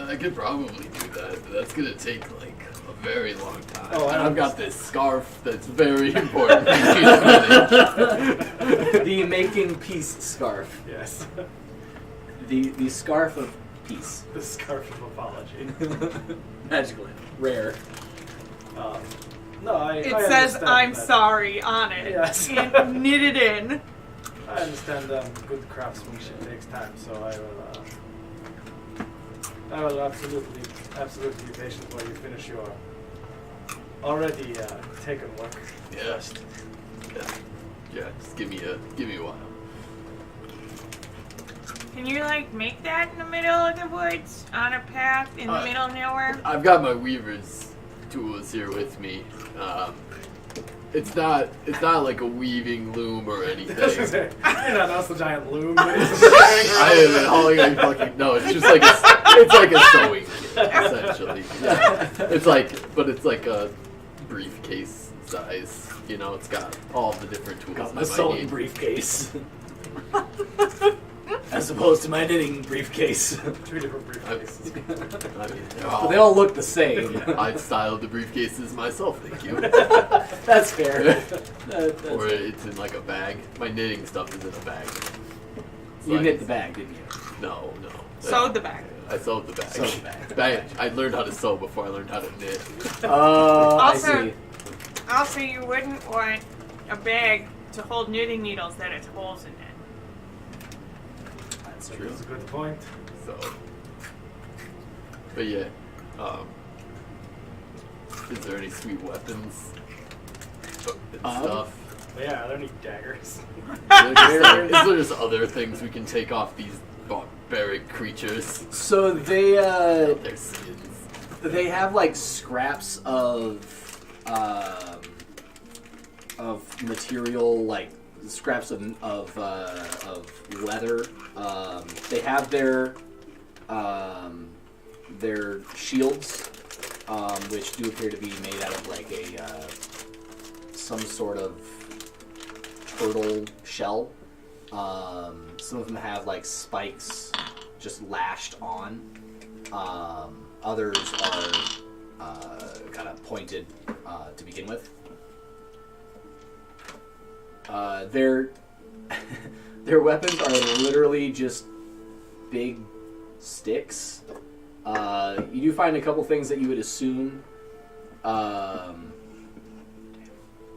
I could probably do that, but that's gonna take like a very long time. Oh, I and I've got understand. this scarf that's very important. The making peace scarf. Yes. The scarf of peace. The scarf of apology. Magically. Rare. No, I It I says understand I'm that. sorry on it. Yes. And knitted in. I understand good craftsmanship takes time, so I will absolutely be patient while you finish your already taken work. Yeah. Yeah, just give me a while. Can you like make that in the middle of the woods on a path in the middle of nowhere? I've got my weaver's tools here with me. It's not like a weaving loom or anything. You're not also a giant loom. I haven't hauling any fucking no. It's just like it's like a sewing kit essentially. Yeah. It's like a briefcase size. You know, it's got all the different tools. Got I my might sewing need. briefcase. As opposed to my knitting briefcase. 2 different briefcases. I mean, But they all look the same. I've styled the briefcases myself. Thank you. That's fair. Or it's in like a bag. My knitting stuff is in a bag. It's You like- knit the bag, didn't you? No. Sewed the bag. I sewed the bag. Sewed the bag. I learned how to sew before I learned how to knit. Oh, I Also- see. Also, you wouldn't want a bag to hold knitting needles that has holes in it. That's True. That's a good point. So, but yeah, is there any sweet weapons and stuff? But yeah, I don't need daggers. Is there just other things we can take off these barbaric creatures? So Their skins. they have like scraps of material, like scraps of leather. They have their shields, which do appear to be made out of like some sort of turtle shell. Some of them have like spikes just lashed on. Others are kind of pointed to begin with. Their weapons are literally just big sticks. You do find a couple things that you would assume,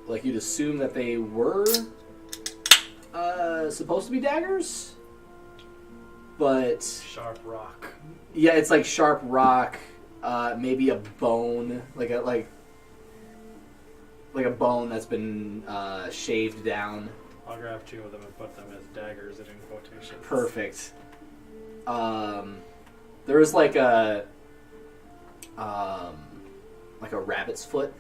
like you'd assume that they were supposed to be daggers, but Sharp rock. yeah, it's like sharp rock, maybe a bone, like a bone that's been shaved down. I'll grab 2 of them and put them as daggers in quotations. Perfect. There is like a rabbit's foot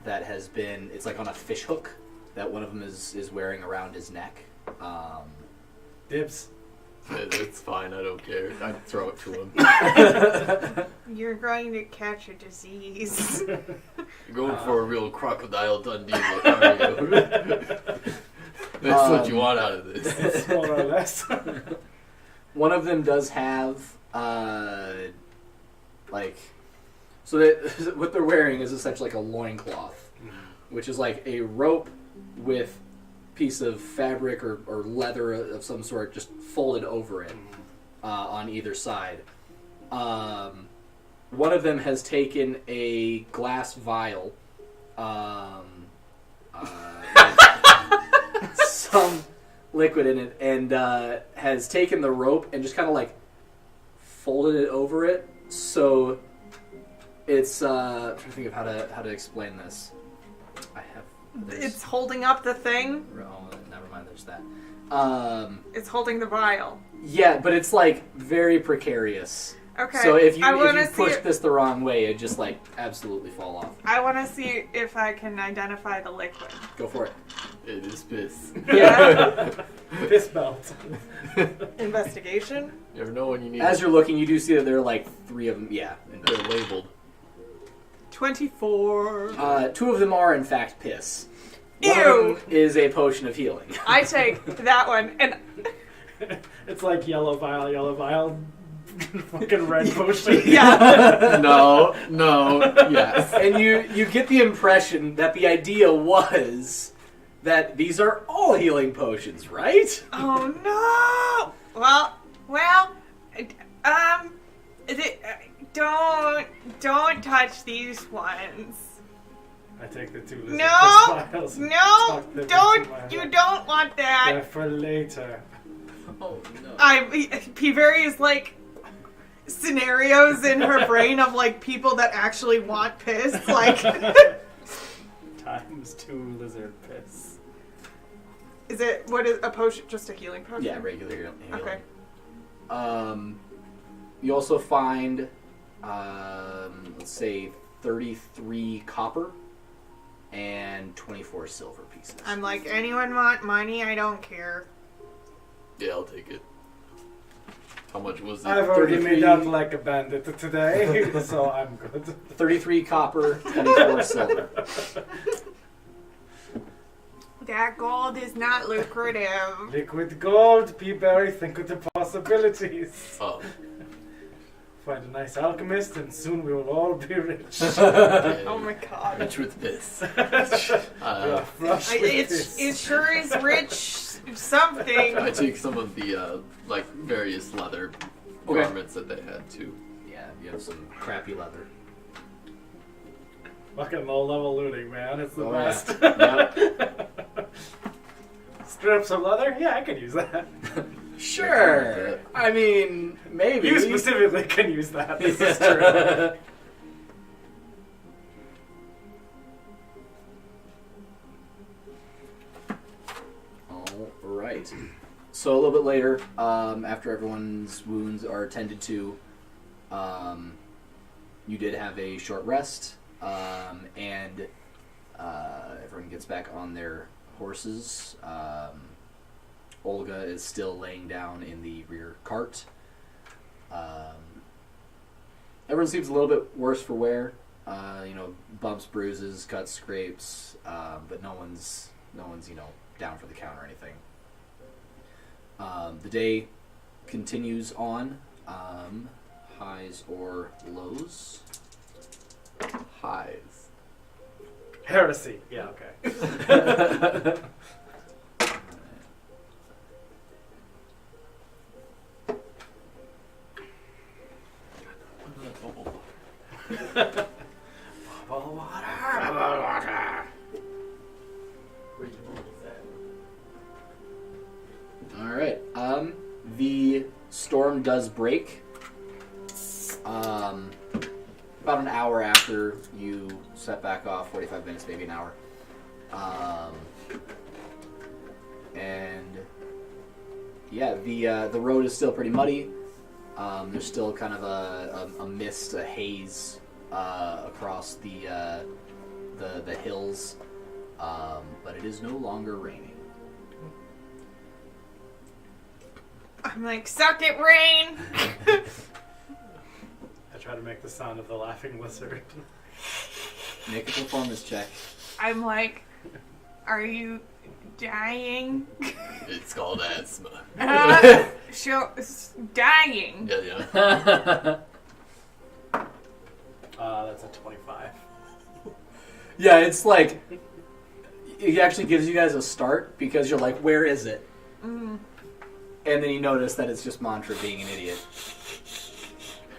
that has been. It's like on a fish hook that one of them is wearing around his neck. Dibs. It's fine. I don't care. I'd throw it to him. You're going to catch a disease. You're going for a real crocodile Dundee look, are you? That's what you want out of this. It's more or less. One of them does have like, so that what they're wearing is essentially like a loincloth, which is like a rope with piece of fabric or leather of some sort just folded over it on either side. One of them has taken a glass vial, some liquid in it, and has taken the rope and just kind of like folded it over it. So it's I'm trying to think of how to explain this. I have. It's holding up the thing. Oh, never mind. There's that. It's holding the vial. Yeah, but it's like very precarious. Okay. So if you see push it- this the wrong way, it just like absolutely fall off. I want to see if I can identify the liquid. Go for it. It is piss. Yeah. Piss belt. Investigation. You never know when you need As it. you're looking, you do see that there are like 3 of them. Yeah. They're labeled. 24. 2 of them are in fact piss. Ew. One of them is a potion of healing. I take that one, and It's like yellow vial, fucking red potion. yeah. No, yes. And you get the impression that the idea was that these are all healing potions, right? Oh no. Well. Don't touch these ones. I take the 2 lizard No, piss vials and no, tuck them into don't. my You head. don't want that. They're for later. Oh no. P-Very is like scenarios in her brain of like people that actually want piss. Like, Times 2 lizard piss. what is a potion? Just a healing potion? Yeah, regular healing. Okay. You also find, let's say, 33 copper and 24 silver pieces. I'm like, anyone want money? I don't care. Yeah, I'll take it. How much was it? I've already 33. made out like a bandit today, so I'm good. 33 copper, 24 silver. That gold is not lucrative. Liquid gold, P-Berry, think of the possibilities. Oh. Find a nice alchemist and soon we will all be rich. Okay. Oh my god. Rich with this. Yeah, flush with this. It sure is rich something. I take some of the like various leather Okay. garments that they had too. Yeah, you have some crappy leather. Fucking low-level looting, man. It's the Oh, best. yeah. Strips of leather? Yeah, I could use that. Sure. I mean, maybe. You specifically can use that. This is true. All right. So a little bit later, after everyone's wounds are tended to, you did have a short rest, and everyone gets back on their horses. Olga is still laying down in the rear cart. Everyone seems a little bit worse for wear. Bumps, bruises, cuts, scrapes, but no one's down for the count or anything. The day continues on. Highs or lows? Highs. Heresy. Yeah, okay. Bubble water. All right. The storm does break. About an hour after you set back off, 45 minutes, maybe an hour. And yeah, the road is still pretty muddy. There's still kind of a mist, a haze across the hills, but it is no longer raining. I'm like, suck it, rain. I try to make the sound of the laughing lizard. Make a performance check. I'm like, are you dying? It's called asthma. Dying. Yeah. That's a 25. Yeah, it's like it actually gives you guys a start because you're like, where is it? Mm. And then you notice that it's just Mantra being an idiot.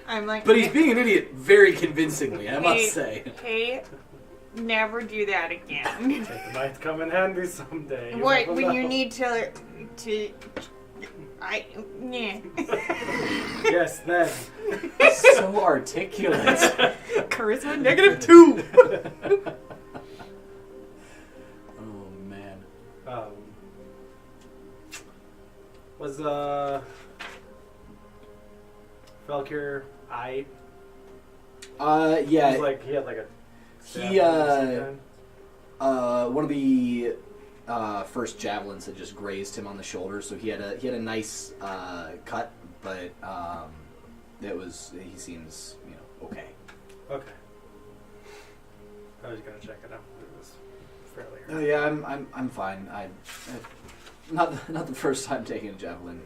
I'm like, But he's being an idiot very convincingly, I must say. Hey, never do that again. It might come in handy someday. You What never when you know. need to yeah. Yes, then. So articulate. Charisma -2. Oh man. Was Valkyr eye? Yeah. He had like a. He one of the first javelins had just grazed him on the shoulder, so he had a nice cut, but he seems okay. Okay. I was gonna check it out. It was fairly. Oh yeah, I'm fine. I not the first time taking a javelin,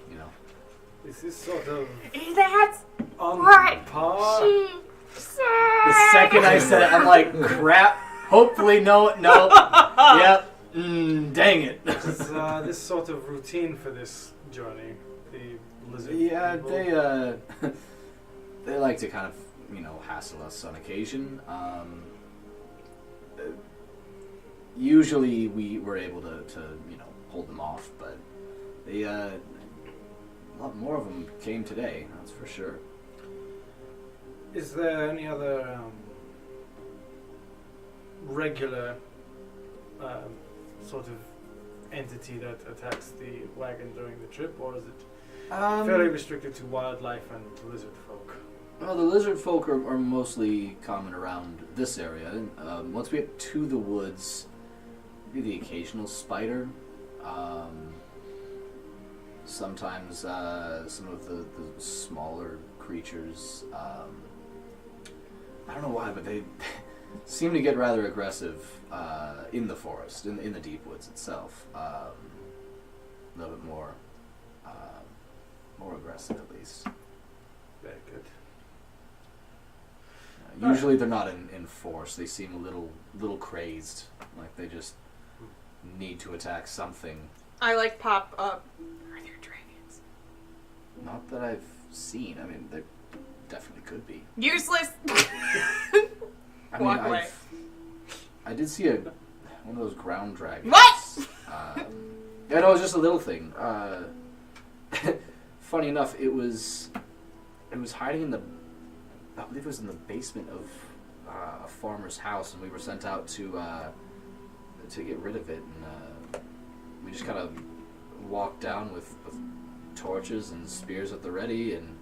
This is sort of That's on what par. she said. The second I said it, I'm like, crap. Hopefully, no. Yep. Dang it. Is this sort of routine for this journey? The lizard. Yeah, people? they like to kind of hassle us on occasion. Usually we were able to hold them off, but they a lot more of them came today. That's for sure. Is there any other regular sort of entity that attacks the wagon during the trip, or is it fairly restricted to wildlife and lizard folk? Well, the lizard folk are mostly common around this area. Once we get to the woods, maybe the occasional spider. Sometimes some of the smaller creatures. I don't know why, but they seem to get rather aggressive in the forest, in the deep woods itself. A little bit more aggressive, at least. Very good. Usually they're not in force. They seem a little crazed, like they just need to attack something. I like pop up. Are there dragons? Not that I've seen. I mean, there definitely could be. Useless. I Walk mean, away. I did see one of those ground dragons. What? Yeah, no, it was just a little thing. Funny enough, it was hiding in I believe it was in the basement of a farmer's house, and we were sent out to get rid of it. And we just kind of walked down with torches and spears at the ready, and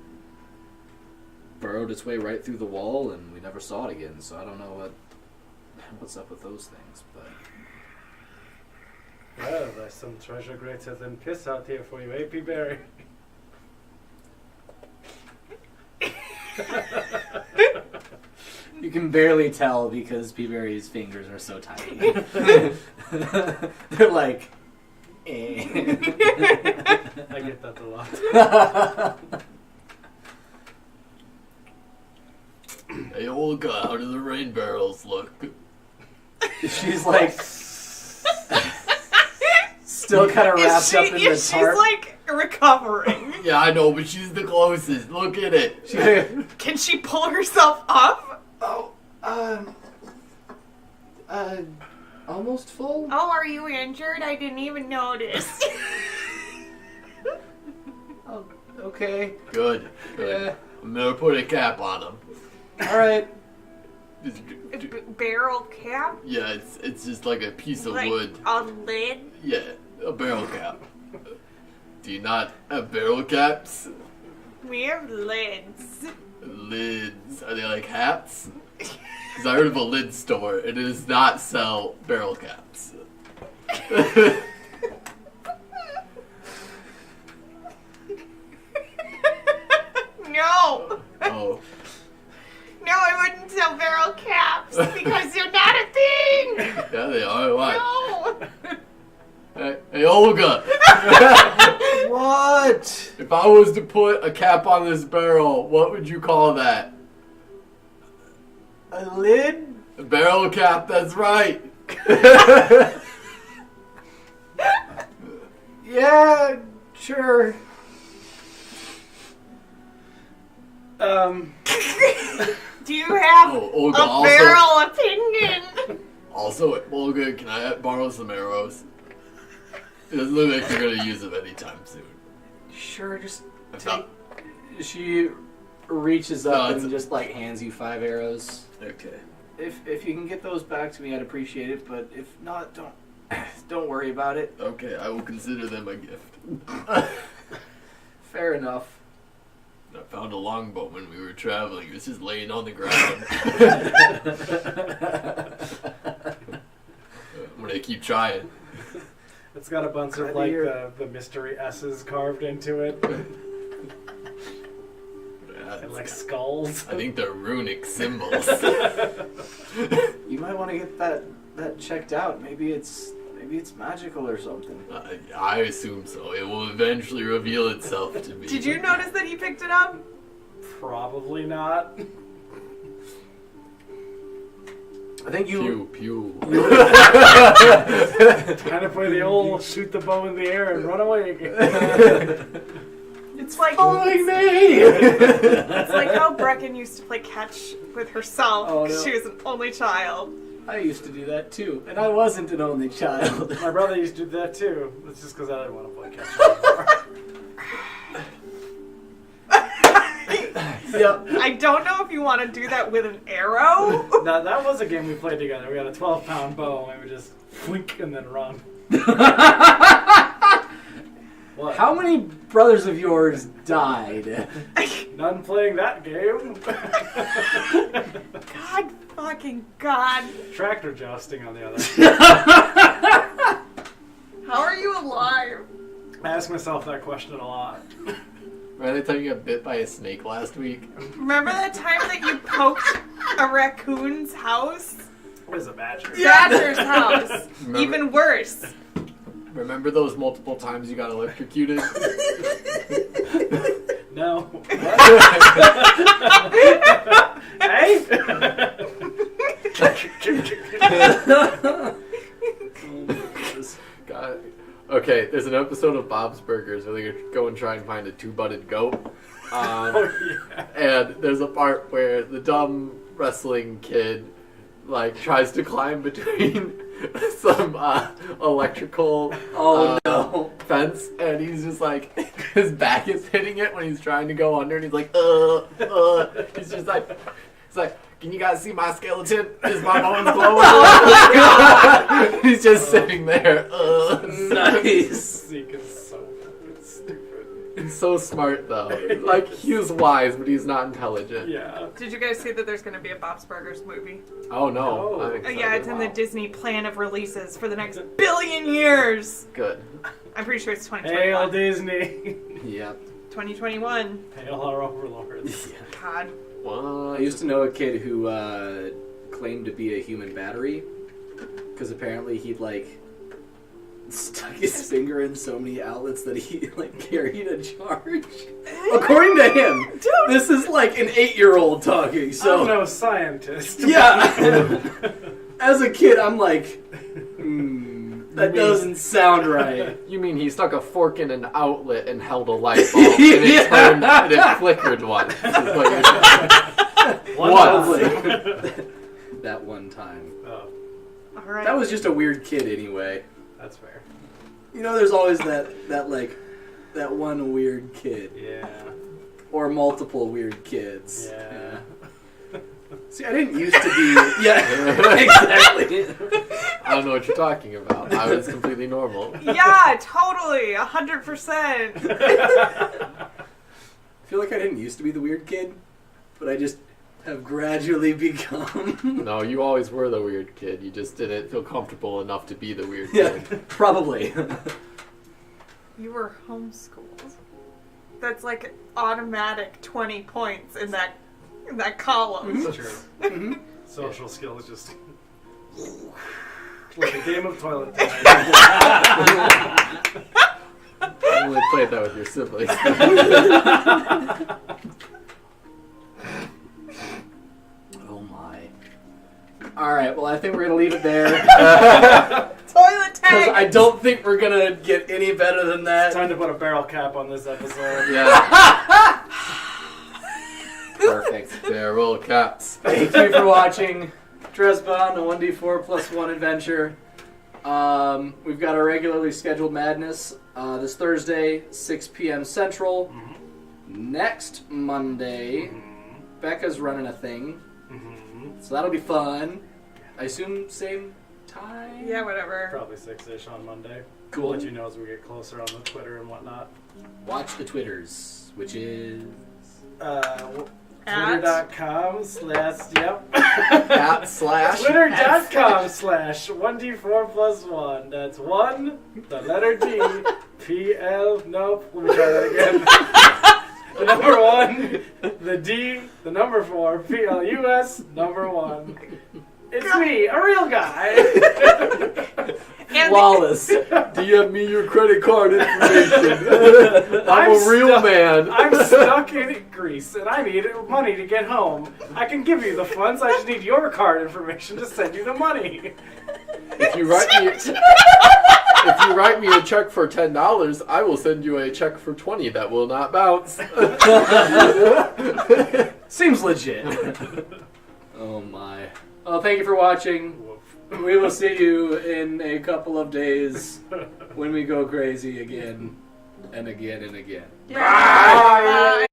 burrowed its way right through the wall, and we never saw it again. So I don't know what's up with those things, but. Well, there's some treasure greater than piss out here for you, AP Barry. You can barely tell because Peaberry's fingers are so tiny. They're like, eh. I get that a lot. Hey, Olga, how do the rain barrels look? She's like, still kind of wrapped up in the She's tarp. like recovering. Yeah, I know, but she's the closest. Look at it. Can she pull herself up? Oh, almost full? Oh, are you injured? I didn't even notice. Oh, okay. Good. Yeah. I'm gonna put a cap on him. Alright. Barrel cap? Yeah, it's just like a piece of Like wood. a lid? Yeah, a barrel cap. Do you not have barrel caps? We have lids. Lids. Are they like hats? Because I heard of a lid store, and it does not sell barrel caps. No! Oh. No, I wouldn't sell barrel caps because they're not a thing! Yeah, they are. Why? No! Hey, Olga! What? If I was to put a cap on this barrel, what would you call that? A lid? A barrel cap, that's right. Yeah, sure. Do you have Oh, Olga, a barrel opinion? Also, Olga, can I borrow some arrows? It doesn't look like you're gonna use them anytime soon. Sure, just I take. thought- She reaches No, up it's- and just like hands you 5 arrows. Okay. If you can get those back to me, I'd appreciate it. But if not, don't worry about it. Okay, I will consider them a gift. Fair enough. I found a longbow when we were traveling. It was just laying on the ground. I'm gonna keep trying. It's got a bunch of Glad to like hear the mystery S's carved into it, Yeah, and like skulls. I think they're runic symbols. You might want to get that checked out. Maybe it's magical or something. I assume so. It will eventually reveal itself to me. Did you notice that he picked it up? Probably not. I think you. Pew, pew. Kind of play the old shoot the bow in the air and run away. It's like Following me. it's like how Brecken used to play catch with herself. Oh, 'Cause no. She was an only child. I used to do that too, and I wasn't an only child. My brother used to do that too. It's just because I didn't want to play catch anymore. Yep. I don't know if you want to do that with an arrow. Now that was a game we played together. We had a 12-pound bow and we would just flick and then run. What? How many brothers of yours died? None playing that game. God fucking God. Tractor jousting on the other hand. How are you alive? I ask myself that question a lot. Right, I tell you got bit by a snake last week. Remember that time that you poked a raccoon's house? It was a badger. Badger's house. Remember- Even worse. Remember those multiple times you got electrocuted? No. Hey? God. Okay, there's an episode of Bob's Burgers where they go and try and find a two-butted goat. Oh, yeah. And there's a part where the dumb wrestling kid tries to climb between some electrical fence, and he's just his back is hitting it when he's trying to go under, and he's like, he's just it's like, can you guys see my skeleton? Is my bones glowing? He's just sitting there. Nice. Zeke is so fucking stupid. He's so smart though. He was wise, but he's not intelligent. Yeah. Did you guys see that there's going to be a Bob's Burgers movie? Oh no. No. I'm excited. Yeah, it's in the Wow. Disney plan of releases for the next billion years. Good. I'm pretty sure it's Hail 2021. Disney. Yep. 2021. Hail our overlords. God. What? I used to know a kid who claimed to be a human battery because apparently he'd stuck his finger in so many outlets that he carried a charge. According to him, this is an 8-year-old talking. So I'm no scientist. yeah, as a kid, I'm that doesn't sound right. You mean he stuck a fork in an outlet and held a light bulb and it Yeah. turned and it flickered once? Is what you're saying. Probably. That one time. Oh, All right. That was just a weird kid anyway. that's fair. There's always that one weird kid. Yeah. Or multiple weird kids. Yeah. See, I didn't used to be... Yeah, exactly. I don't know what you're talking about. I was completely normal. Yeah, totally. 100%. I feel like I didn't used to be the weird kid, but I just have gradually become... No, you always were the weird kid. You just didn't feel comfortable enough to be the weird Yeah, kid. probably. You were homeschooled. That's automatic 20 points in that column. It's true. Mhm. Social skills just like a game of toilet time. You only played that with your siblings. Oh my. Alright, well I think we're going to leave it there. Toilet Because tank! I don't think we're going to get any better than that. Time to put a barrel cap on this episode. Yeah. Perfect. There, roll caps. Thank you for watching Dresbahn, a 1d4+1 adventure. We've got our regularly scheduled madness this Thursday, 6 p.m. Central. Next Monday, Becca's running a thing, so that'll be fun. I assume same time? Yeah, whatever. Probably 6-ish on Monday. Cool. We'll let you know as we get closer on the Twitter and whatnot. Watch the Twitters, which is... Twitter.com/yep. Twitter.com/1d4plus1. That's 1, the letter D, PL, nope, let me try that again. The number 1, the D, the number 4, PLUS, number 1. It's me, a real guy. And flawless. DM me your credit card information. I'm a real stuck- man. I'm stuck in Greece and I need money to get home. I can give you the funds. I just need your card information to send you the money. If you write me a check for $10, I will send you a check for $20 that will not bounce. Seems legit. Oh my. Well, thank you for watching. We will see you in a couple of days when we go crazy again and again and again. Bye.